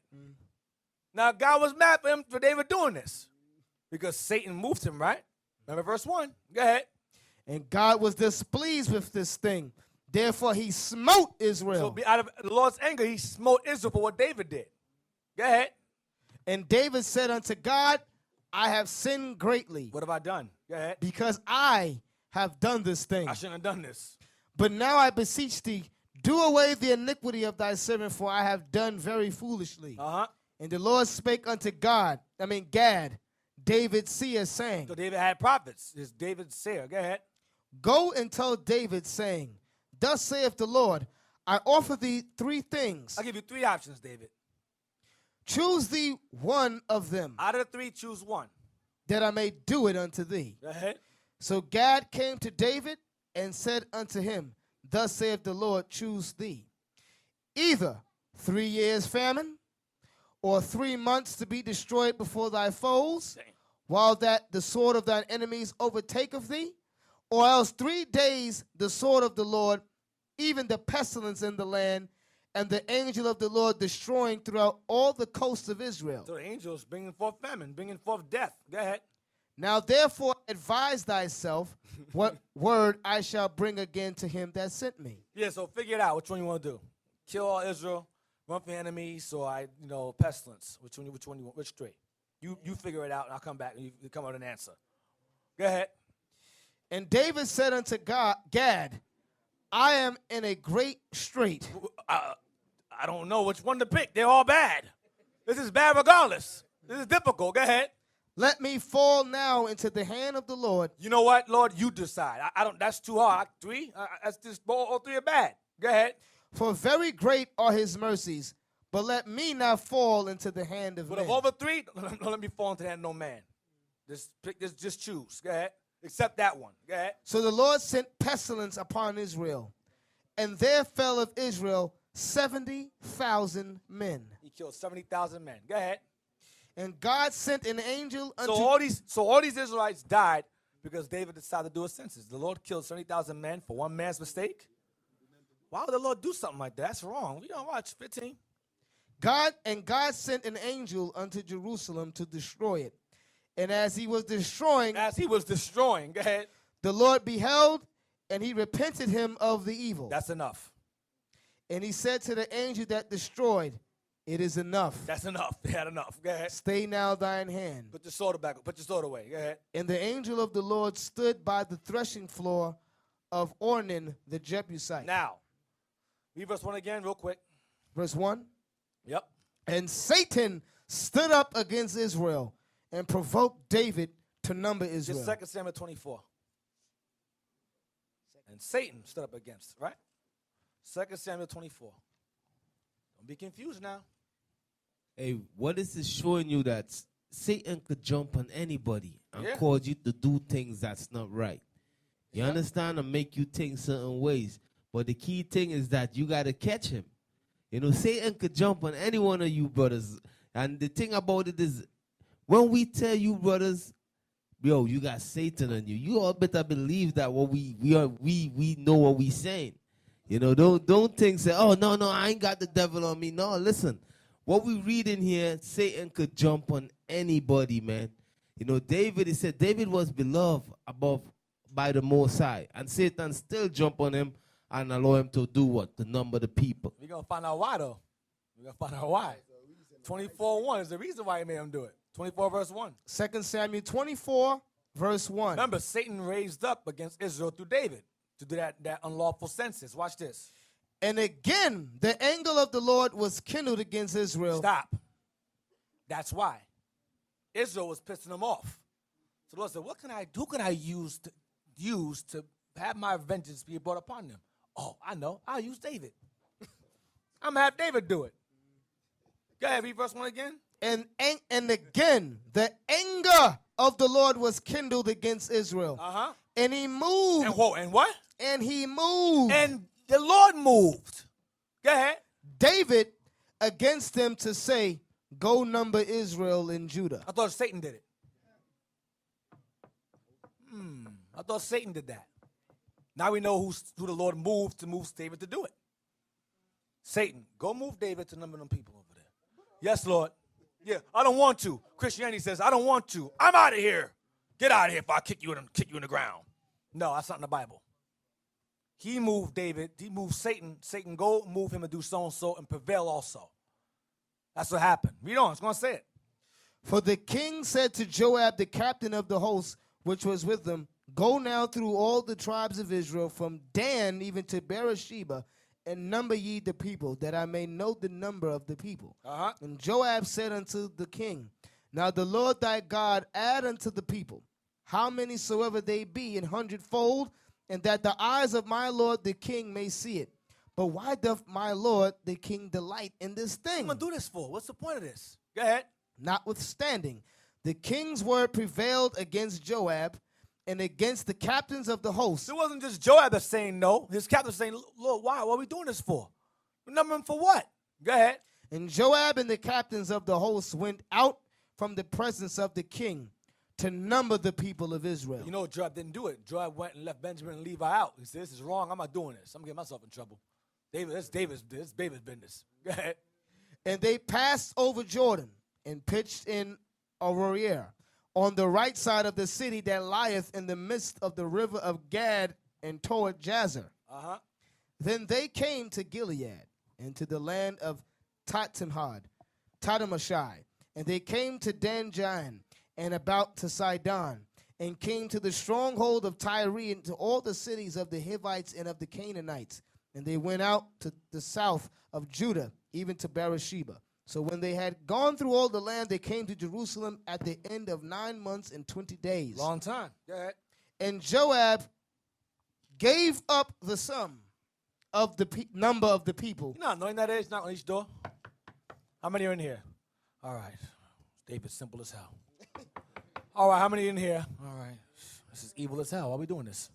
Now, God was mad for him for David doing this. Because Satan moved him, right? Remember verse 1. Go ahead. And God was displeased with this thing. Therefore, he smote Israel. So out of the Lord's anger, he smote Israel for what David did. Go ahead. And David said unto God, I have sinned greatly. What have I done? Go ahead. Because I have done this thing. I shouldn't have done this. But now I beseech thee, do away the iniquity of thy servant, for I have done very foolishly. And the Lord spake unto Gad, David's seer, saying. So David had prophets. It's David's seer. Go ahead. Go and tell David, saying, thus saith the Lord, I offer thee 3 things. I'll give you 3 options, David. Choose thee one of them. Out of the 3, choose one. That I may do it unto thee. Go ahead. So Gad came to David and said unto him, thus saith the Lord, choose thee. Either 3 years famine, or 3 months to be destroyed before thy foes, while that the sword of thine enemies overtaketh thee, or else 3 days the sword of the Lord, even the pestilence in the land, and the angel of the Lord destroying throughout all the coasts of Israel. So the angels bringing forth famine, bringing forth death. Go ahead. Now therefore advise thyself what word I shall bring again to him that sent me. Yeah, so figure it out. Which one you want to do? Kill all Israel, run for enemies, or pestilence. Which one you want? Which 3? You figure it out, and I'll come back and you come out with an answer. Go ahead. And David said unto Gad, I am in a great strait. I don't know which one to pick. They're all bad. This is bad regardless. This is difficult. Go ahead. Let me fall now into the hand of the Lord. You know what, Lord? You decide. I don't. That's too hard. 3. That's just all 3 are bad. Go ahead. For very great are his mercies, but let me not fall into the hand of But men. of over 3, don't let me fall into the hand of no man. Just pick. Just choose. Go ahead. Except that one. Go ahead. So the Lord sent pestilence upon Israel, and there fell of Israel 70,000 men. He killed 70,000 men. Go ahead. And God sent an angel unto... So all these Israelites died because David decided to do a census. The Lord killed 70,000 men for one man's mistake. Why would the Lord do something like that? That's wrong. We don't watch 15. God sent an angel unto Jerusalem to destroy it. And as he was destroying, go ahead. The Lord beheld, and he repented him of the evil. That's enough. And he said to the angel that destroyed, it is enough. That's enough. They had enough. Go ahead. Stay now thine hand. Put your sword back. Put your sword away. Go ahead. And the angel of the Lord stood by the threshing floor of Ornan the Jebusite. Now, read verse 1 again real quick. Verse 1. Yep. And Satan stood up against Israel and provoked David to number Israel. Just 2 Samuel 24. And Satan stood up against, right? 2 Samuel 24. Don't be confused now. Hey, what is it showing you that Satan could jump on anybody and Yeah. cause you to do things that's not right? You Yeah. understand? And make you think certain ways. But the key thing is that you got to catch him. You know, Satan could jump on any one of you brothers. And the thing about it is, when we tell you brothers, yo, you got Satan on you, you all better believe that what we know what we saying. You know, don't think, say, oh, no, I ain't got the devil on me. No, listen. What we read in here, Satan could jump on anybody, man. You know, David, he said David was beloved above by the Most High. And Satan still jump on him and allow him to do what? To number the people. We're going to find out why, though. We're going to find out why. 24:1 is the reason why he made him do it. 24 verse 1. 2 Samuel 24, verse 1. Remember, Satan raised up against Israel through David to do that unlawful census. Watch this. And again, the anger of the Lord was kindled against Israel. Stop. That's why. Israel was pissing him off. So the Lord said, who can I use to have my vengeance be brought upon them? Oh, I know. I'll use David. I'm going to have David do it. Go ahead, read verse 1 again. And again, the anger of the Lord was kindled against Israel. Uh-huh. And he moved. And what? And he moved. And the Lord moved. Go ahead. David against them to say, go number Israel and Judah. I thought Satan did it. I thought Satan did that. Now we know who the Lord moved to move David to do it. Satan, go move David to number them people over there. Yes, Lord. Yeah, I don't want to. Christianity says, I don't want to. I'm out of here. Get out of here if I kick you in the ground. No, that's not in the Bible. He moved David. He moved Satan. Satan, go move him and do so-and-so and prevail also. That's what happened. Read on. It's going to say it. For the king said to Joab, the captain of the host, which was with them, go now through all the tribes of Israel, from Dan even to Beersheba, and number ye the people, that I may know the number of the people. Uh-huh. And Joab said unto the king, now the Lord thy God add unto the people, how many soever they be, 100-fold, and that the eyes of my lord the king may see it. But why doth my lord the king delight in this thing? What am I going to do this for? What's the point of this? Go ahead. Notwithstanding, the king's word prevailed against Joab and against the captains of the host. It wasn't just Joab that's saying no. His captain saying, Lord, why? What are we doing this for? We number him for what? Go ahead. And Joab and the captains of the host went out from the presence of the king to number the people of Israel. You know, Joab didn't do it. Joab went and left Benjamin and Levi out. He said, this is wrong. I'm not doing this. I'm getting myself in trouble. This David's business. Go ahead. And they passed over Jordan and pitched in Aroer, on the right side of the city that lieth in the midst of the river of Gad, and toward Jazer. Uh-huh. Then they came to Gilead, and to the land of Tatanhad, Tatamashai, and they came to Dan Jain, and about to Sidon, and came to the stronghold of Tyre and to all the cities of the Hivites and of the Canaanites. And they went out to the south of Judah, even to Beersheba. So when they had gone through all the land, they came to Jerusalem at the end of 9 months and 20 days. Long time. Go ahead. And Joab gave up the sum of the number of the people. You know how annoying that is? Not on each door. How many are in here? All right. David's simple as hell. All right, how many in here? All right. This is evil as hell. Why are we doing this?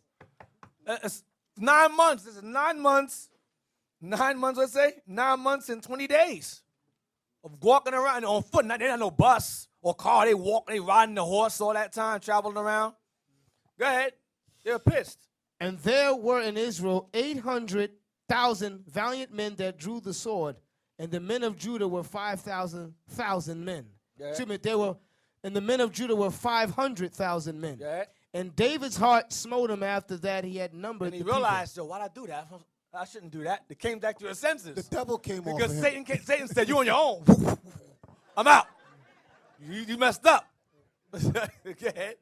It's 9 months. This is 9 months. 9 months, let's say. 9 months and 20 days of walking around on foot. They had no bus or car. They walk, they riding the horse all that time, traveling around. Go ahead. They're pissed. And there were in Israel 800,000 valiant men that drew the sword, and the men of Judah were 5,000 men. Excuse me, and the men of Judah were 500,000 men. And David's heart smote him after that he had numbered And he the realized, yo, why'd I do that? I shouldn't do that. They came back to his senses. The devil came off Because of him. Satan said, you on your own. I'm out. You messed up. Go ahead.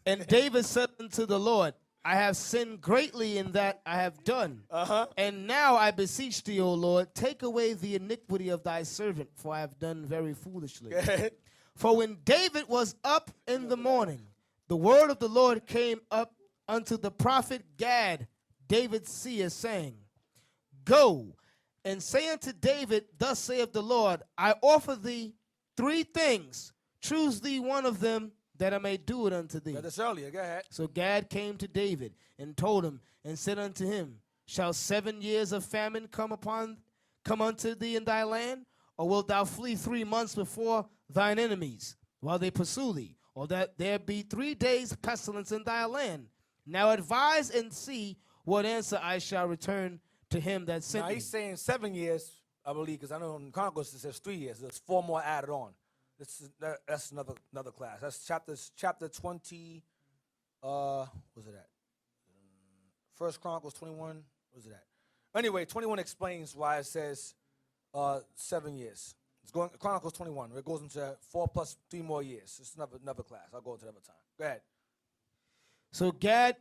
And David said unto the Lord, I have sinned greatly in that I have done. And now I beseech thee, O Lord, take away the iniquity of thy servant, for I have done very foolishly. For when David was up in the morning, the word of the Lord came up unto the prophet Gad, David's seer, saying, Go and say unto David, thus saith the Lord, I offer thee 3 things. Choose thee one of them, that I may do it unto thee. This earlier. Go ahead. So Gad came to David and told him and said unto him, Shall 7 years of famine come unto thee in thy land? Or wilt thou flee 3 months before thine enemies, while they pursue thee? Or that there be 3 days pestilence in thy land? Now advise and see what answer I shall return to him that sent me. Now he's saying 7 years, I believe, because I know in Chronicles it says 3 years. There's 4 more added on. That's another class. That's chapter 20. What's it at? First Chronicles 21. What's it at? Anyway, 21 explains why it says 7 years. It's going Chronicles 21. Where it goes into 4 plus 3 more years. It's another class. I'll go into another time. Go ahead. So Gad,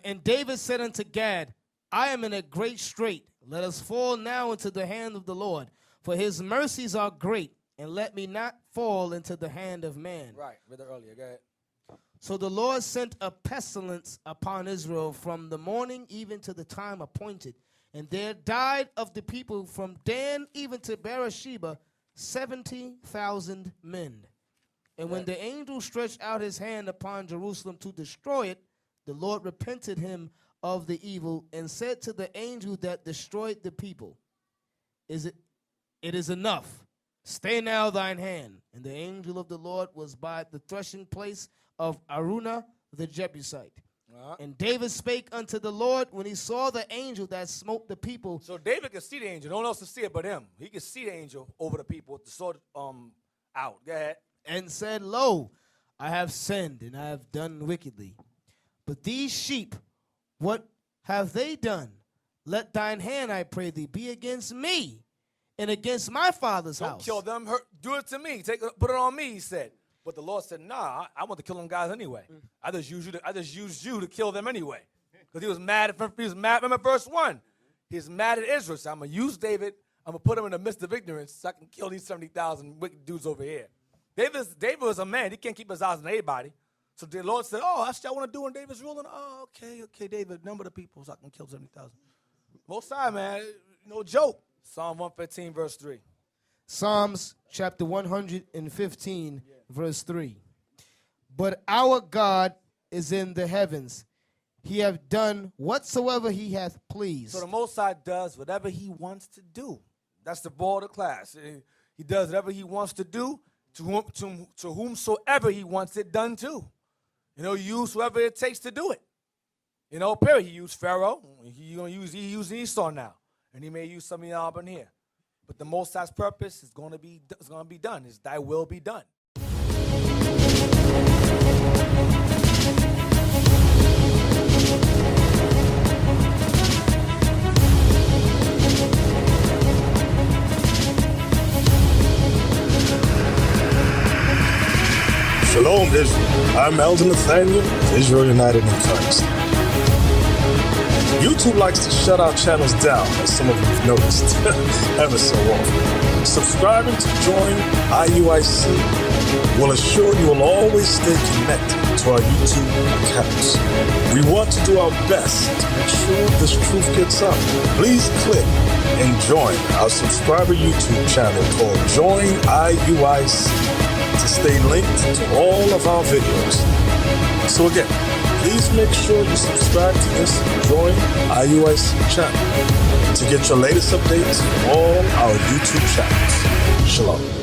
and David said unto Gad, I am in a great strait. Let us fall now into the hand of the Lord, for his mercies are great. And let me not fall into the hand of man. Right, read that earlier. Go ahead. So the Lord sent a pestilence upon Israel from the morning even to the time appointed. And there died of the people from Dan even to Beersheba 70,000 men. And when the angel stretched out his hand upon Jerusalem to destroy it, the Lord repented him of the evil and said to the angel that destroyed the people, It is enough. Stay now thine hand. And the angel of the Lord was by the threshing place of Araunah the Jebusite. And David spake unto the Lord when he saw the angel that smote the people. So David could see the angel. No one else could see it but him. He could see the angel over the people with the sword out. Go ahead. And said, Lo, I have sinned and I have done wickedly. But these sheep, what have they done? Let thine hand, I pray thee, be against me and against my father's house. Don't kill them. Do it to me. Put it on me, he said. But the Lord said, nah, I want to kill them guys anyway. I just used you to kill them anyway. Because he was mad. Remember verse 1. He's mad at Israel. So I'm going to use David. I'm going to put him in the midst of ignorance so I can kill these 70,000 wicked dudes over here. David was a man. He can't keep his eyes on anybody. So the Lord said, that's what I want to do when David's ruling. Oh, okay, David, number the people so I can kill 70,000. Most time, man, no joke. Psalm 115, verse 3. Psalms chapter 115, verse 3. But our God is in the heavens. He hath done whatsoever he hath pleased. So the Most High does whatever he wants to do. That's the ball of the class. He does whatever he wants to do to whomsoever he wants it done to. Use whoever it takes to do it. Period. He used Pharaoh. He using Esau now. And he may use some of y'all in here. But the Most High's purpose is going to be done. It's thy will be done. Shalom, Israel. I'm Elder Nathaniel of Israel United in Christ. YouTube likes to shut our channels down, as some of you have noticed, ever so often. Subscribing to join IUIC will assure you will always stay connected to our YouTube accounts. We want to do our best to make sure this truth gets out. Please click and join our subscriber YouTube channel called Join IUIC to stay linked to all of our videos. So again, please make sure you subscribe to this Join IUIC channel to get your latest updates from all our YouTube channels. Shalom.